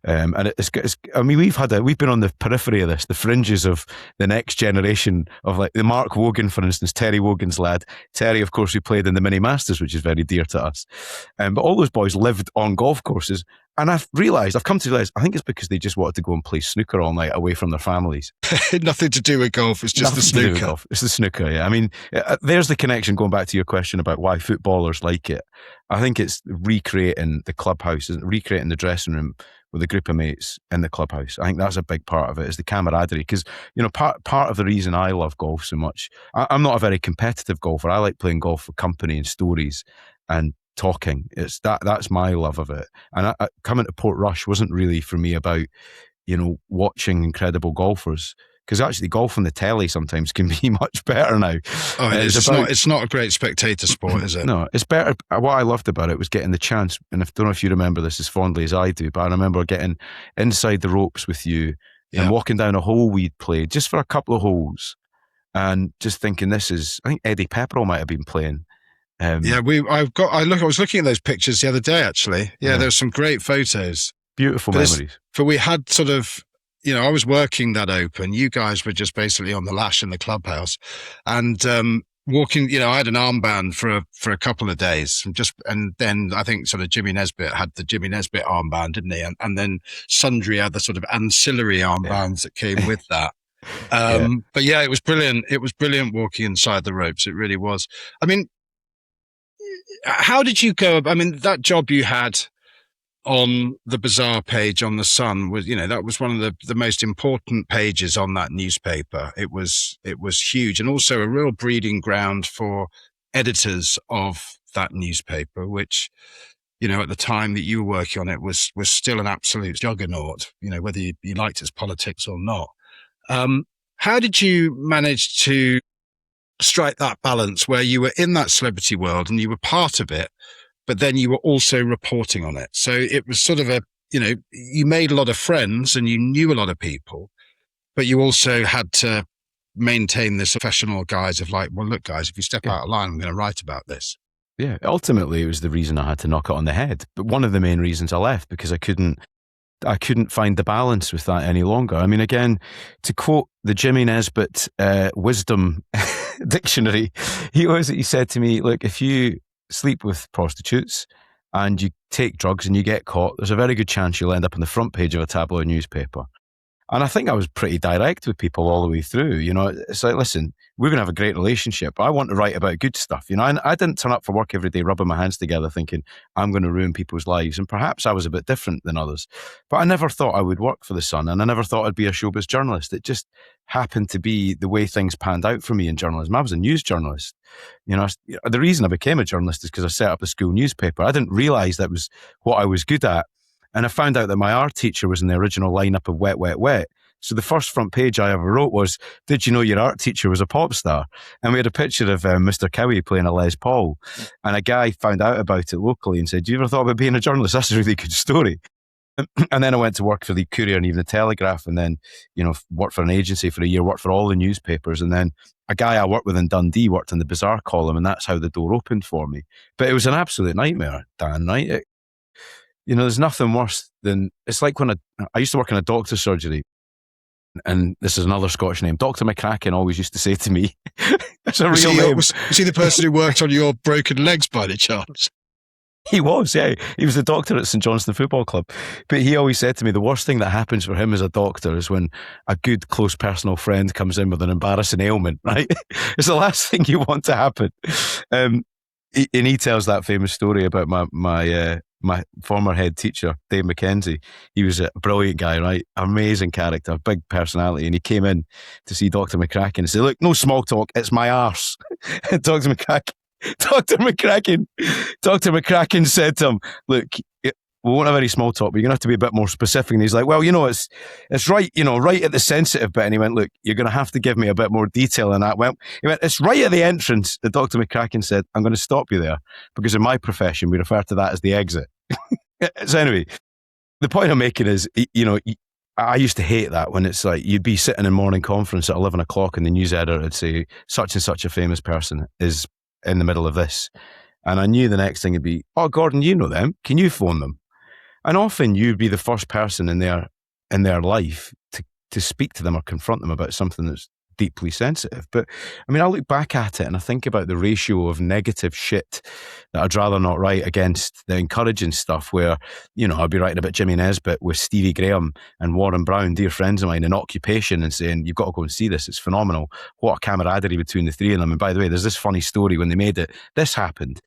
And we've been on the periphery of this, the fringes of the next generation of like the Mark Wogan, for instance, Terry Wogan's lad. Terry, of course, who played in the Mini Masters, which is very dear to us. But all those boys lived on golf courses. And I've come to realize, I think it's because they just wanted to go and play snooker all night away from their families. Nothing to do with golf. It's just the snooker. It's the snooker, yeah. I mean, there's the connection, going back to your question about why footballers like it. I think it's recreating the clubhouse, recreating the dressing room with a group of mates in the clubhouse. I think that's a big part of it, is the camaraderie. Because, part of the reason I love golf so much, I'm not a very competitive golfer. I like playing golf for company and stories and talking. That's my love of it. And coming to Portrush wasn't really for me about watching incredible golfers, because actually golf on the telly sometimes can be much better now. It's not a great spectator sport, is it? No, it's better. What I loved about it was getting the chance, and I don't know if you remember this as fondly as I do, but I remember getting inside the ropes with you and walking down a hole we'd played just for a couple of holes and just thinking, I think Eddie Pepperell might have been playing. I was looking at those pictures the other day, actually. Yeah, there's some great photos. Beautiful memories. But we had sort of, I was working that Open. You guys were just basically on the lash in the clubhouse, and walking. I had an armband for a couple of days, and then I think sort of Jimmy Nesbitt had the Jimmy Nesbitt armband, didn't he? And then sundry other sort of ancillary armbands that came with that. But yeah, it was brilliant. It was brilliant walking inside the ropes. It really was. I mean, how did you go? I mean, that job you had on the Bazaar page on the Sun was, that was one of the most important pages on that newspaper. It was huge, and also a real breeding ground for editors of that newspaper, which, at the time that you were working on it was still an absolute juggernaut, whether you liked its politics or not. How did you manage to strike that balance where you were in that celebrity world and you were part of it, but then you were also reporting on it? So it was sort of you made a lot of friends and you knew a lot of people, but you also had to maintain this professional guise of like, well, look, guys, if you step out of line, I'm going to write about this. Yeah, ultimately it was the reason I had to knock it on the head. But one of the main reasons I left, because I couldn't find the balance with that any longer. I mean, again, to quote the Jimmy Nesbitt wisdom dictionary, he said to me, look, if you sleep with prostitutes and you take drugs and you get caught, there's a very good chance you'll end up on the front page of a tabloid newspaper. And I think I was pretty direct with people all the way through. You know, it's like, listen, we're going to have a great relationship. I want to write about good stuff. You know, and I didn't turn up for work every day rubbing my hands together thinking I'm going to ruin people's lives. And perhaps I was a bit different than others. But I never thought I would work for The Sun, and I never thought I'd be a showbiz journalist. It just happened to be the way things panned out for me in journalism. I was a news journalist. You know, the reason I became a journalist is because I set up a school newspaper. I didn't realise that was what I was good at. And I found out that my art teacher was in the original lineup of Wet, Wet, Wet. So the first front page I ever wrote was, did you know your art teacher was a pop star? And we had a picture of Mr. Cowie playing a Les Paul. And a guy found out about it locally and said, do you ever thought about being a journalist? That's a really good story. And then I went to work for the Courier and even the Telegraph, and then, you know, worked for an agency for a year, worked for all the newspapers. And then a guy I worked with in Dundee worked in the Bazaar column, and that's how the door opened for me. But it was an absolute nightmare, Dan, right? You know, there's nothing worse than, it's like when I used to work in a doctor's surgery, and this is another Scottish name. Dr. McCracken always used to say to me, it's a real name. Was he the person who worked on your broken legs by any chance? He was, yeah. He was the doctor at St Johnstone Football Club. But he always said to me, the worst thing that happens for him as a doctor is when a good, close personal friend comes in with an embarrassing ailment, right? It's the last thing you want to happen. And he tells that famous story about my former head teacher, Dave Mackenzie. He was a brilliant guy, right? Amazing character, big personality. And he came in to see Dr. McCracken and said, look, no small talk, it's my arse. Dr. McCracken said to him, look, we won't have any small talk, but you're going to have to be a bit more specific. And he's like, well, you know, it's right, you know, right at the sensitive bit. And he went, look, you're going to have to give me a bit more detail on that. He went, it's right at the entrance. The Dr. McCracken said, I'm going to stop you there because in my profession, we refer to that as the exit. So anyway, the point I'm making is, you know, I used to hate that when it's like you'd be sitting in morning conference at 11 o'clock and the news editor would say, such and such a famous person is in the middle of this. And I knew the next thing would be, oh, Gordon, you know them. Can you phone them? And often you'd be the first person in their life to speak to them or confront them about something that's deeply sensitive. But I mean, I look back at it and I think about the ratio of negative shit that I'd rather not write against the encouraging stuff where, you know, I'd be writing about Jimmy Nesbitt with Stevie Graham and Warren Brown, dear friends of mine, in Occupation, and saying, you've got to go and see this. It's phenomenal. What a camaraderie between the three of them. And by the way, there's this funny story when they made it. This happened.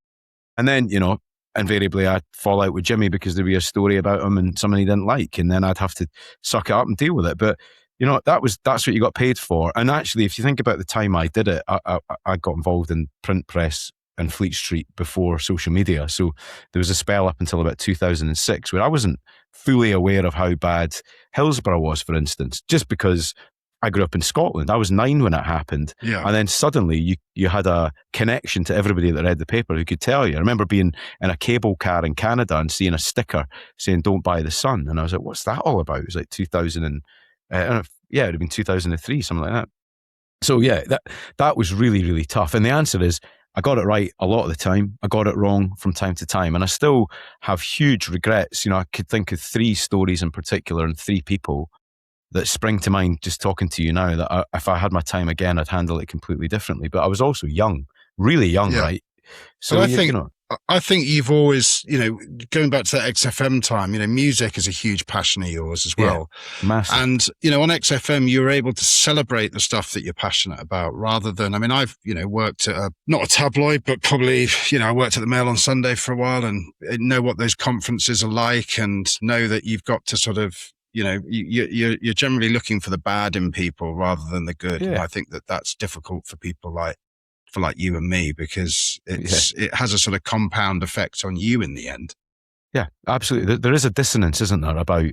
And then, you know, invariably I'd fall out with Jimmy because there'd be a story about him and something he didn't like. And then I'd have to suck it up and deal with it. But you know, that's what you got paid for. And actually, if you think about the time I did it, I got involved in print press and Fleet Street before social media. So there was a spell up until about 2006 where I wasn't fully aware of how bad Hillsborough was, for instance, just because I grew up in Scotland. I was 9 when it happened. Yeah. And then suddenly you had a connection to everybody that read the paper who could tell you. I remember being in a cable car in Canada and seeing a sticker saying, don't buy The Sun. And I was like, what's that all about? It was like 2000 and... it would have been 2003, something like that. So yeah, that was really, really tough. And the answer is, I got it right a lot of the time. I got it wrong from time to time. And I still have huge regrets. You know, I could think of 3 stories in particular and 3 people that spring to mind just talking to you now that if I had my time again, I'd handle it completely differently. But I was also young, really young, right? So I think you've always, you know, going back to that XFM time, you know, music is a huge passion of yours as well. Yeah, massive. And, you know, on XFM, you're able to celebrate the stuff that you're passionate about rather than, I mean, I've, you know, worked at not a tabloid, but probably, you know, I worked at the Mail on Sunday for a while and know what those conferences are like and know that you've got to sort of, you know, you're generally looking for the bad in people rather than the good. Yeah. And I think that that's difficult for people like you and me because it has a sort of compound effect on you in the end. Yeah, absolutely. There is a dissonance, isn't there, about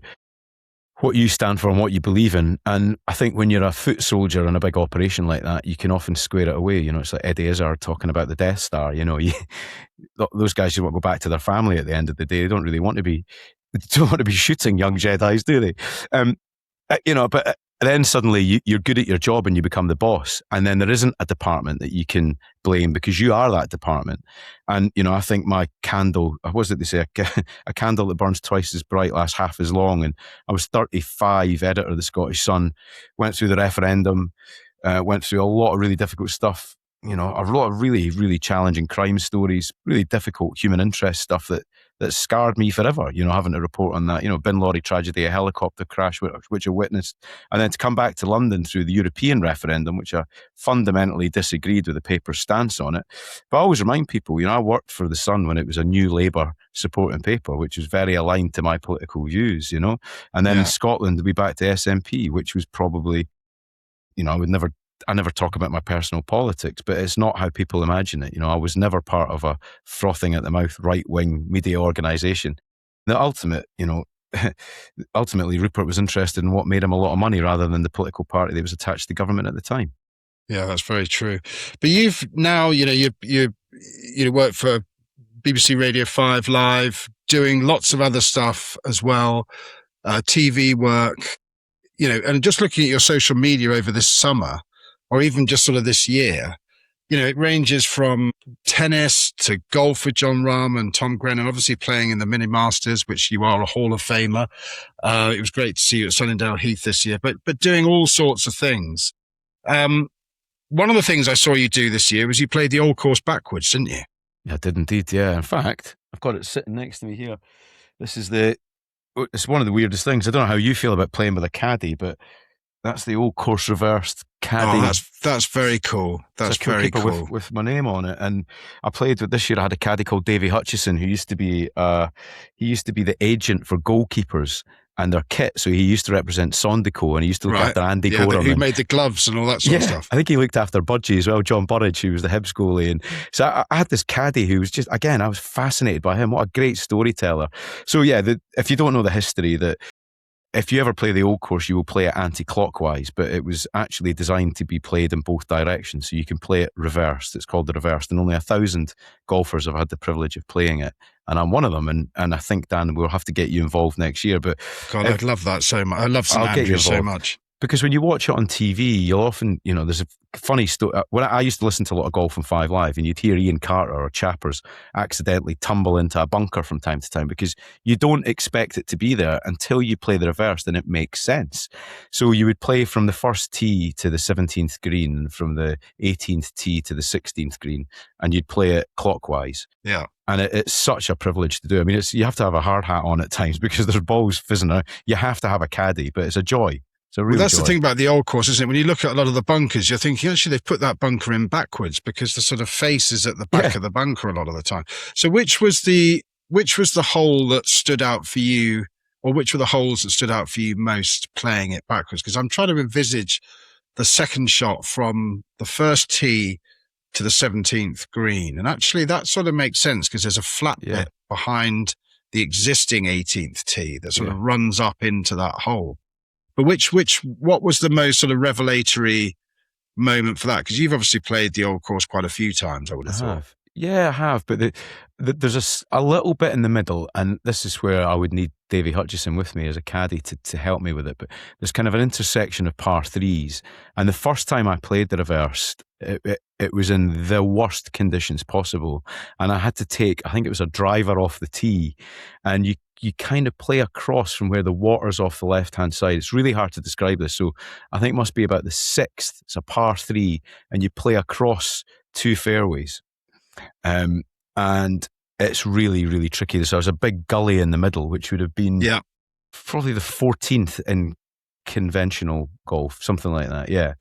what you stand for and what you believe in. And I think when you're a foot soldier in a big operation like that, you can often square it away. You know, it's like Eddie Izzard talking about the Death Star. You know, those guys just want to go back to their family at the end of the day. They don't really want to be shooting young Jedis, do they? You know, but then suddenly you're good at your job and you become the boss. And then there isn't a department that you can blame because you are that department. And, you know, I think my candle, what is it they say? A candle that burns twice as bright lasts half as long. And I was 35, editor of the Scottish Sun, went through the referendum, went through a lot of really difficult stuff, you know, a lot of really, really challenging crime stories, really difficult human interest stuff that that scarred me forever, having to report on that, bin lorry tragedy, a helicopter crash, which I witnessed. And then to come back to London through the European referendum, which I fundamentally disagreed with the paper's stance on it. But I always remind people, I worked for The Sun when it was a new Labour supporting paper, which was very aligned to my political views, And then in Scotland, we back to SNP, which was probably, I never talk about my personal politics, but it's not how people imagine it. I was never part of a frothing at the mouth right-wing media organisation. Ultimately, Rupert was interested in what made him a lot of money rather than the political party that was attached to government at the time. Yeah, that's very true. But you've now, you work for BBC Radio 5 Live, doing lots of other stuff as well, TV work, and just looking at your social media over this summer, or even just sort of this year, it ranges from tennis to golf with John Rahm and Tom Grennan, obviously playing in the Mini Masters, which you are a Hall of Famer. It was great to see you at Sunningdale Heath this year, but doing all sorts of things. One of the things I saw you do this year was you played the old course backwards, didn't you? I did indeed, yeah. In fact, I've got it sitting next to me here. It's one of the weirdest things. I don't know how you feel about playing with a caddy, but that's the old course reversed caddy. Oh, that's very cool. That's very cool. With my name on it. And I played with this year. I had a caddy called Davy Hutchison, who used to be the agent for goalkeepers and their kit. So he used to represent Sondico, and he used to look after Andy Gorham. Who made the gloves and all that sort of stuff. I think he looked after Budgie as well, John Burridge, who was the Hibs goalie. And so I had this caddy who was just, again, I was fascinated by him. What a great storyteller. So yeah, if you don't know the history, that if you ever play the old course, you will play it anti-clockwise, but it was actually designed to be played in both directions. So you can play it reversed. It's called the reversed, and only 1,000 golfers have had the privilege of playing it. And I'm one of them. And I think, Dan, we'll have to get you involved next year. But God, I'd love that so much. I love St Andrews so much. Because when you watch it on TV, you'll often, there's a funny story. When I used to listen to a lot of Golf on 5 Live, and you'd hear Ian Carter or Chappers accidentally tumble into a bunker from time to time, because you don't expect it to be there until you play the reverse, and it makes sense. So you would play from the first tee to the 17th green, and from the 18th tee to the 16th green, and you'd play it clockwise. Yeah. And it's such a privilege to do. I mean, you have to have a hard hat on at times because there's balls fizzing out. You have to have a caddy, but it's a joy. That's the thing about the old course, isn't it? When you look at a lot of the bunkers, you're thinking, actually, they've put that bunker in backwards because the sort of face is at the back of the bunker a lot of the time. So which was the hole that stood out for you, or which were the holes that stood out for you most playing it backwards? Because I'm trying to envisage the second shot from the first tee to the 17th green. And actually, that sort of makes sense because there's a flat bit behind the existing 18th tee that sort of runs up into that hole. But what was the most sort of revelatory moment for that? Because you've obviously played the old course quite a few times, I would have thought. Yeah, I have. But there's a little bit in the middle, and this is where I would need Davy Hutchison with me as a caddy to help me with it. But there's kind of an intersection of par threes. And the first time I played the reversed, it was in the worst conditions possible. And I had to take, I think it was a driver off the tee, and you kind of play across from where the water's off the left-hand side. It's really hard to describe this. So I think it must be about the 6th. It's a par 3, and you play across 2 fairways. And it's really, really tricky. So there's a big gully in the middle, which would have been probably the 14th in conventional golf, something like that. Yeah.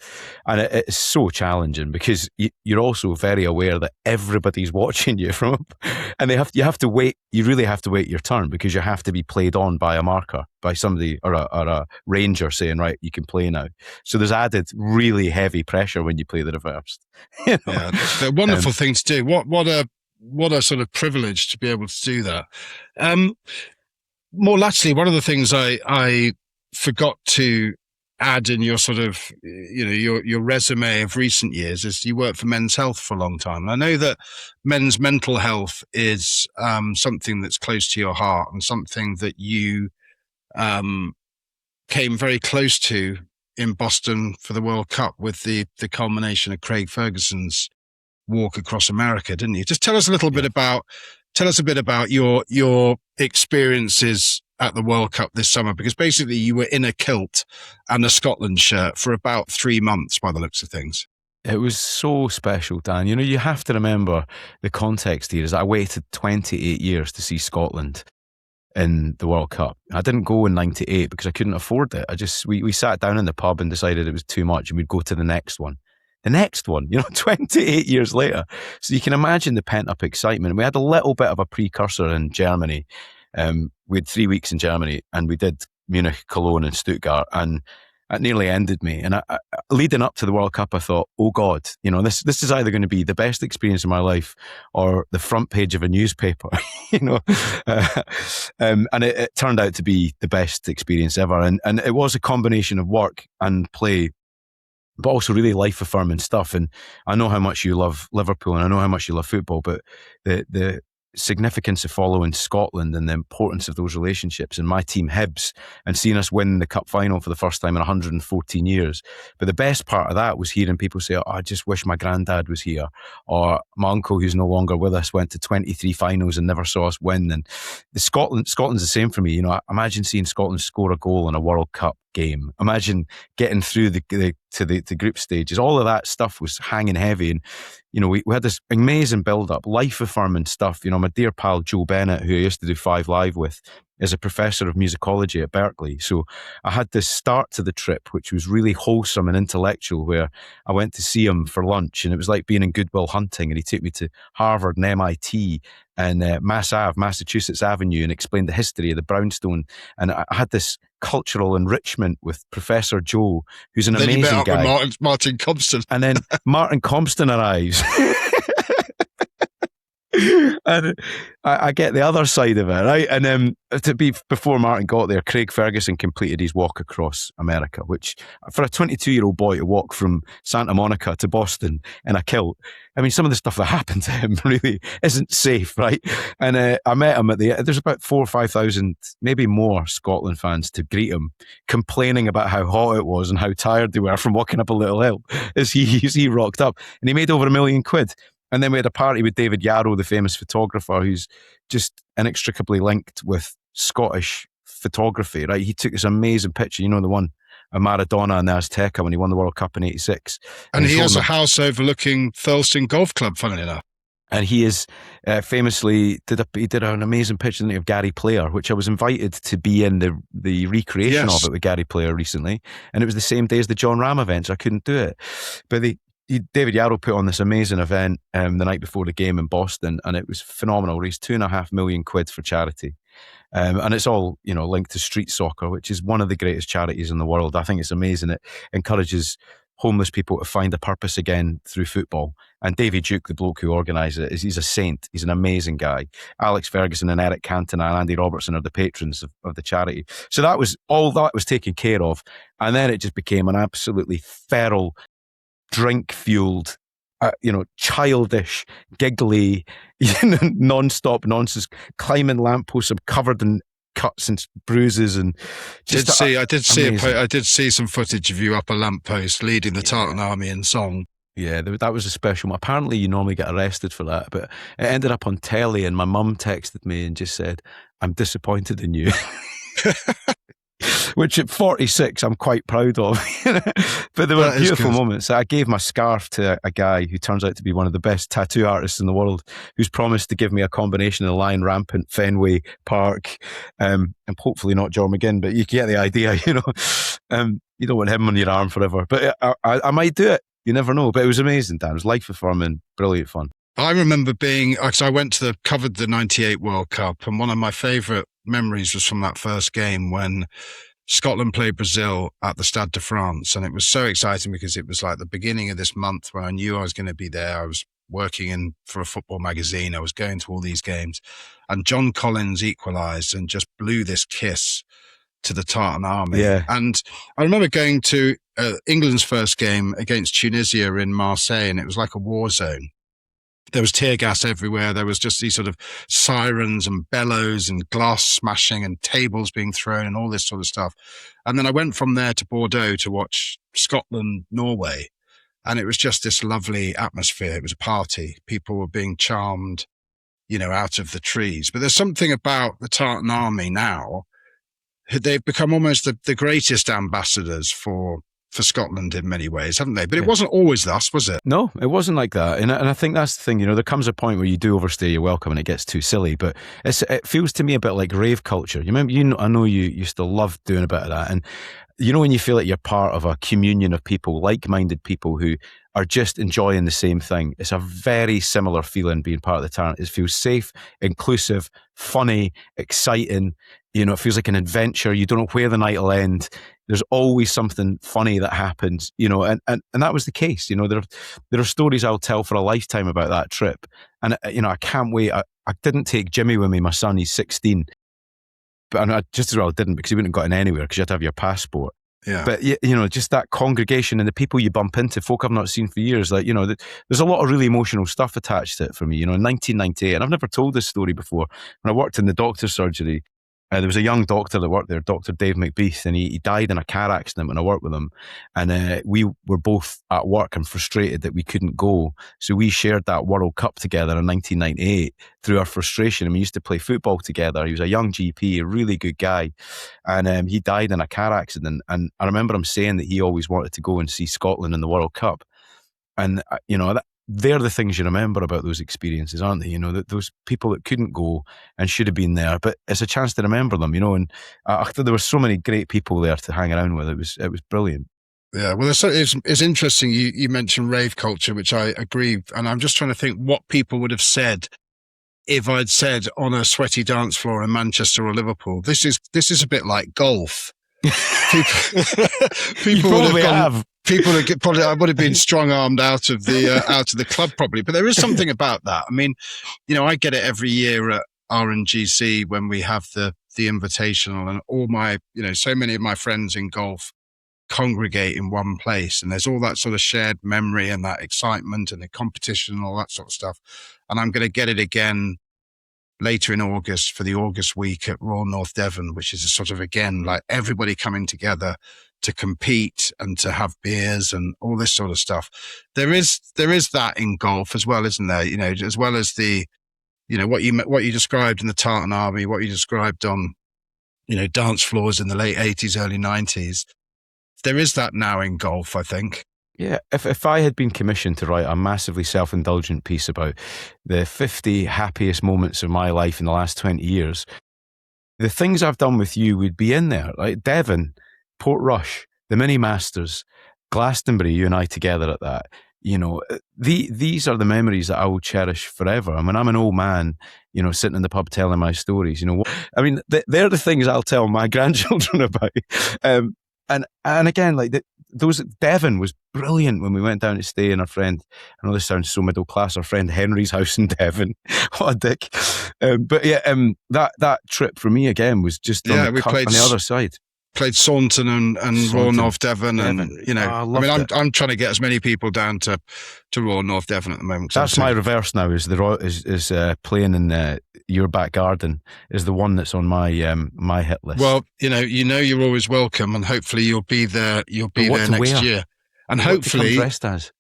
And it's so challenging because you're also very aware that everybody's watching you from up, and you have to wait. You really have to wait your turn because you have to be played on by a marker, by somebody or a ranger saying, right, you can play now. So there's added really heavy pressure when you play the reversed. Yeah, it's a wonderful thing to do. What a sort of privilege to be able to do that. More latterly, one of the things I forgot to add in your sort of, your resume of recent years is you worked for Men's Health for a long time. And I know that men's mental health is something that's close to your heart and something that you came very close to in Boston for the World Cup with the culmination of Craig Ferguson's walk across America, didn't you? Just tell us a bit about your experiences at the World Cup this summer, because basically you were in a kilt and a Scotland shirt for about 3 months by the looks of things. It was so special, Dan. You have to remember the context here is that I waited 28 years to see Scotland in the World Cup. I didn't go in 98 because I couldn't afford it. We sat down in the pub and decided it was too much and we'd go to the next one. The next one, 28 years later. So you can imagine the pent-up excitement. We had a little bit of a precursor in Germany. We had 3 weeks in Germany and we did Munich, Cologne and Stuttgart, and it nearly ended me. And leading up to the World Cup, I thought, oh God, this is either going to be the best experience of my life or the front page of a newspaper, and it turned out to be the best experience ever. And it was a combination of work and play, but also really life-affirming stuff. And I know how much you love Liverpool and I know how much you love football, but the significance of following Scotland and the importance of those relationships and my team Hibs and seeing us win the cup final for the first time in 114 years. But the best part of that was hearing people say, I just wish my granddad was here, or my uncle who's no longer with us went to 23 finals and never saw us win. And Scotland's the same for me. Imagine seeing Scotland score a goal in a World Cup game. Imagine getting through the group stages. All of that stuff was hanging heavy, and we had this amazing build-up, life-affirming stuff. My dear pal Joe Bennett, who I used to do Five Live with, is a professor of musicology at Berkeley. So I had this start to the trip, which was really wholesome and intellectual, where I went to see him for lunch, and it was like being in Good Will Hunting, and he took me to Harvard and MIT and Massachusetts Avenue, and explained the history of the brownstone. And I had this cultural enrichment with Professor Joe, who's an amazing guy. Then you met up with Martin Compston. And then Martin Compston arrives. And I get the other side of it, right? And before Martin got there, Craig Ferguson completed his walk across America, which for a 22-year-old boy to walk from Santa Monica to Boston in a kilt, I mean, some of the stuff that happened to him really isn't safe, right? And I met him there's about 4,000 or 5,000, maybe more Scotland fans to greet him, complaining about how hot it was and how tired they were from walking up a little hill as he rocked up. And he made over £1 million. And then we had a party with David Yarrow, the famous photographer, who's just inextricably linked with Scottish photography, right? He took this amazing picture, the one of Maradona and the Azteca when he won the World Cup in '86. And he has a house overlooking Thirlestane Golf Club, funnily enough. And he is famously he did an amazing picture of Gary Player, which I was invited to be in the recreation of it with Gary Player recently. And it was the same day as the John Rahm event, so I couldn't do it. But David Yarrow put on this amazing event the night before the game in Boston, and it was phenomenal. Raised £2.5 million for charity. And it's all, linked to street soccer, which is one of the greatest charities in the world. I think it's amazing. It encourages homeless people to find a purpose again through football. And Davy Duke, the bloke who organised it, he's a saint. He's an amazing guy. Alex Ferguson and Eric Cantona and Andy Robertson are the patrons of the charity. So that was all that was taken care of. And then it just became an absolutely feral, drink-fueled, childish, giggly, non-stop nonsense, climbing lampposts. I'm covered in cuts and bruises, and I did see some footage of you up a lamppost leading the Tartan Army in song. Yeah, that was a special. Apparently, you normally get arrested for that, but it ended up on telly, and my mum texted me and just said, "I'm disappointed in you." Which at 46, I'm quite proud of. But there were beautiful moments. I gave my scarf to a guy who turns out to be one of the best tattoo artists in the world, who's promised to give me a combination of the Lion Rampant, Fenway Park, and hopefully not John McGinn, but you get the idea, You don't want him on your arm forever. But I might do it. You never know. But it was amazing, Dan. It was life-affirming, brilliant fun. I remember because I covered the 98 World Cup, and one of my favourite memories was from that first game when Scotland played Brazil at the Stade de France. And it was so exciting because it was like the beginning of this month when I knew I was going to be there. I was working for a football magazine. I was going to all these games, and John Collins equalised and just blew this kiss to the Tartan Army. Yeah. And I remember going to England's first game against Tunisia in Marseille, and it was like a war zone. There was tear gas everywhere. There was just these sort of sirens and bellows and glass smashing and tables being thrown and all this sort of stuff. And then I went from there to Bordeaux to watch Scotland, Norway. And it was just this lovely atmosphere. It was a party. People were being charmed, out of the trees. But there's something about the Tartan Army now. They've become almost the greatest ambassadors for for Scotland in many ways, haven't they? But it wasn't always thus, was it? No, it wasn't like that. And I think that's the thing, there comes a point where you do overstay your welcome and it gets too silly. But it feels to me a bit like rave culture. You remember, I know you used to love doing a bit of that. And when you feel like you're part of a communion of people, like-minded people who are just enjoying the same thing. It's a very similar feeling being part of the Tarrant. It feels safe, inclusive, funny, exciting. It feels like an adventure. You don't know where the night will end. There's always something funny that happens, and that was the case. There are stories I'll tell for a lifetime about that trip. And, I can't wait. I didn't take Jimmy with me, my son, he's 16. But I just as well didn't, because he wouldn't have gotten anywhere because you had to have your passport. Yeah. But, just that congregation and the people you bump into, folk I've not seen for years, there's a lot of really emotional stuff attached to it for me. In 1998, and I've never told this story before, when I worked in the doctor's surgery, there was a young doctor that worked there, Dr. Dave McBeath, and he died in a car accident when I worked with him. And we were both at work and frustrated that we couldn't go. So we shared that World Cup together in 1998 through our frustration. And we used to play football together. He was a young GP, a really good guy. And he died in a car accident. And I remember him saying that he always wanted to go and see Scotland in the World Cup. And, they're the things you remember about those experiences, aren't they? That those people that couldn't go and should have been there, but it's a chance to remember them, and there were so many great people there to hang around with. It was brilliant. Yeah, well, it's interesting. You mentioned rave culture, which I agree. And I'm just trying to think what people would have said if I'd said on a sweaty dance floor in Manchester or Liverpool, this is a bit like golf. People would have people probably I would have been strong-armed out of the club probably. But there is something about that. I mean, I get it every year at RNGC when we have the invitational, and all my so many of my friends in golf congregate in one place, and there's all that sort of shared memory and that excitement and the competition and all that sort of stuff. And I'm going to get it again later in August for the August week at Royal North Devon, which is a sort of, again, like everybody coming together to compete and to have beers and all this sort of stuff. There is that in golf as well, isn't there? As well as the, what you described in the Tartan Army, what you described on, dance floors in the late 80s, early 90s. There is that now in golf, I think. Yeah, if I had been commissioned to write a massively self-indulgent piece about the 50 happiest moments of my life in the last 20 years, the things I've done with you would be in there. Like Devon, Portrush, the Mini Masters, Glastonbury, you and I together at that. These are the memories that I will cherish forever. I mean, I'm an old man, sitting in the pub telling my stories. They're the things I'll tell my grandchildren about. And again, like Devon was brilliant when we went down to stay in our friend, I know this sounds so middle class, our friend Henry's house in Devon. What a dick. That trip for me again was just on the other side. Played Saunton and Royal North Devon. And I'm trying to get as many people down to Royal North Devon at the moment. That's my reverse now, is playing in your back garden is the one that's on my hit list. Well, you're always welcome, and hopefully you'll be there next year. And hopefully dressed as.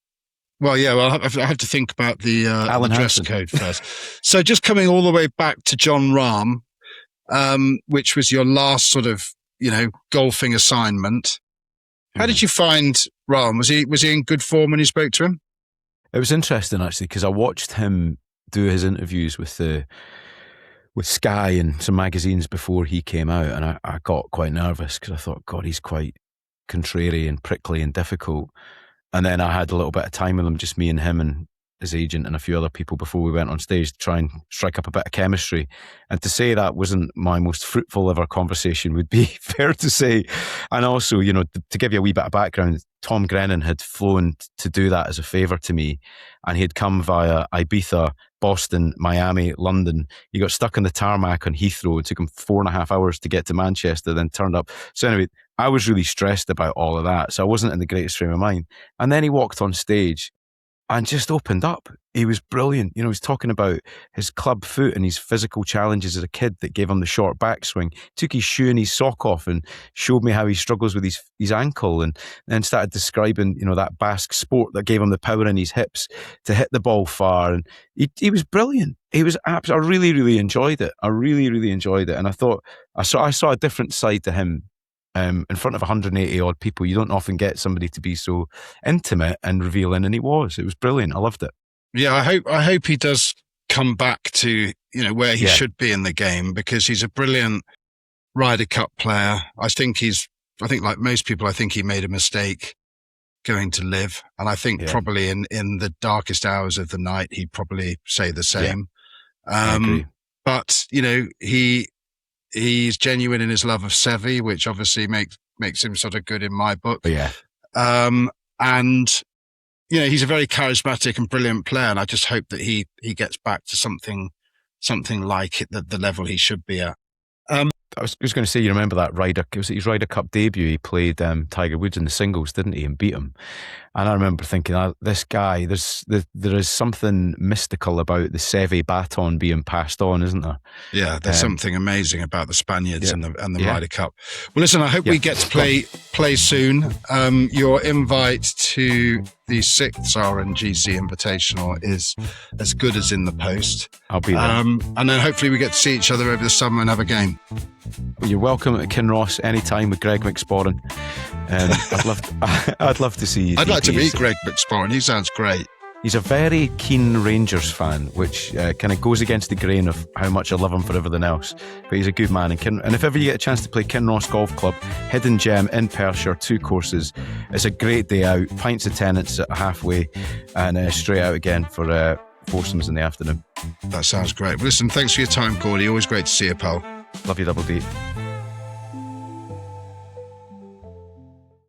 Well, yeah, I have to think about the dress code first. So just coming all the way back to John Rahm, which was your last sort of golfing assignment. How did you find Rahm? Was he in good form when you spoke to him? It was interesting actually, because I watched him do his interviews with Sky and some magazines before he came out, and I got quite nervous because I thought, God, he's quite contrary and prickly and difficult. And then I had a little bit of time with him, just me and him and his agent and a few other people before we went on stage to try and strike up a bit of chemistry. And to say that wasn't my most fruitful ever conversation would be fair to say. And also, to give you a wee bit of background, Tom Grennan had flown to do that as a favour to me, and he'd come via Ibiza, Boston, Miami, London. He got stuck on the tarmac on Heathrow. It took him 4.5 hours to get to Manchester, then turned up. So anyway, I was really stressed about all of that. So I wasn't in the greatest frame of mind. And then he walked on stage and just opened up. He was brilliant. He was talking about his club foot and his physical challenges as a kid that gave him the short backswing. Took his shoe and his sock off and showed me how he struggles with his ankle, and then started describing, that Basque sport that gave him the power in his hips to hit the ball far. And he was brilliant. He was I really, really enjoyed it. I really, really enjoyed it. And I thought I saw a different side to him in front of 180 odd people. You don't often get somebody to be so intimate and revealing, and he was. It was brilliant. I loved it. Yeah, I hope he does come back to, where he should be in the game, because he's a brilliant Ryder Cup player. I think like most people, I think he made a mistake going to Live, and I think probably in the darkest hours of the night, he'd probably say the same. I agree. But he's genuine in his love of Seve, which obviously makes him sort of good in my book. Yeah. And he's a very charismatic and brilliant player, and I just hope that he gets back to something like it, the level he should be at. I was just going to say, you remember that his Ryder Cup debut? He played Tiger Woods in the singles, didn't he, and beat him. And I remember thinking, this guy, there is something mystical about the Seve baton being passed on, isn't there? Yeah, there's something amazing about the Spaniards and the Ryder Cup. Well, listen, I hope we get to play soon. Your invite to the 6th RNGC Invitational is as good as in the post. I'll be there. And then hopefully we get to see each other over the summer and have a game. Well, you're welcome at Kinross anytime with Greg McSporran. I'd love to see you. I'd like to meet Greg McSporran. He sounds great. He's a very keen Rangers fan, which kind of goes against the grain of how much I love him for everything else. But he's a good man. And if ever you get a chance to play Kinross Golf Club, Hidden Gem in Perthshire, 2 courses, it's a great day out. Pints of tenants at halfway, and straight out again for foursomes in the afternoon. That sounds great. Well, listen, thanks for your time, Cordy. Always great to see you, pal. Love you, Double D.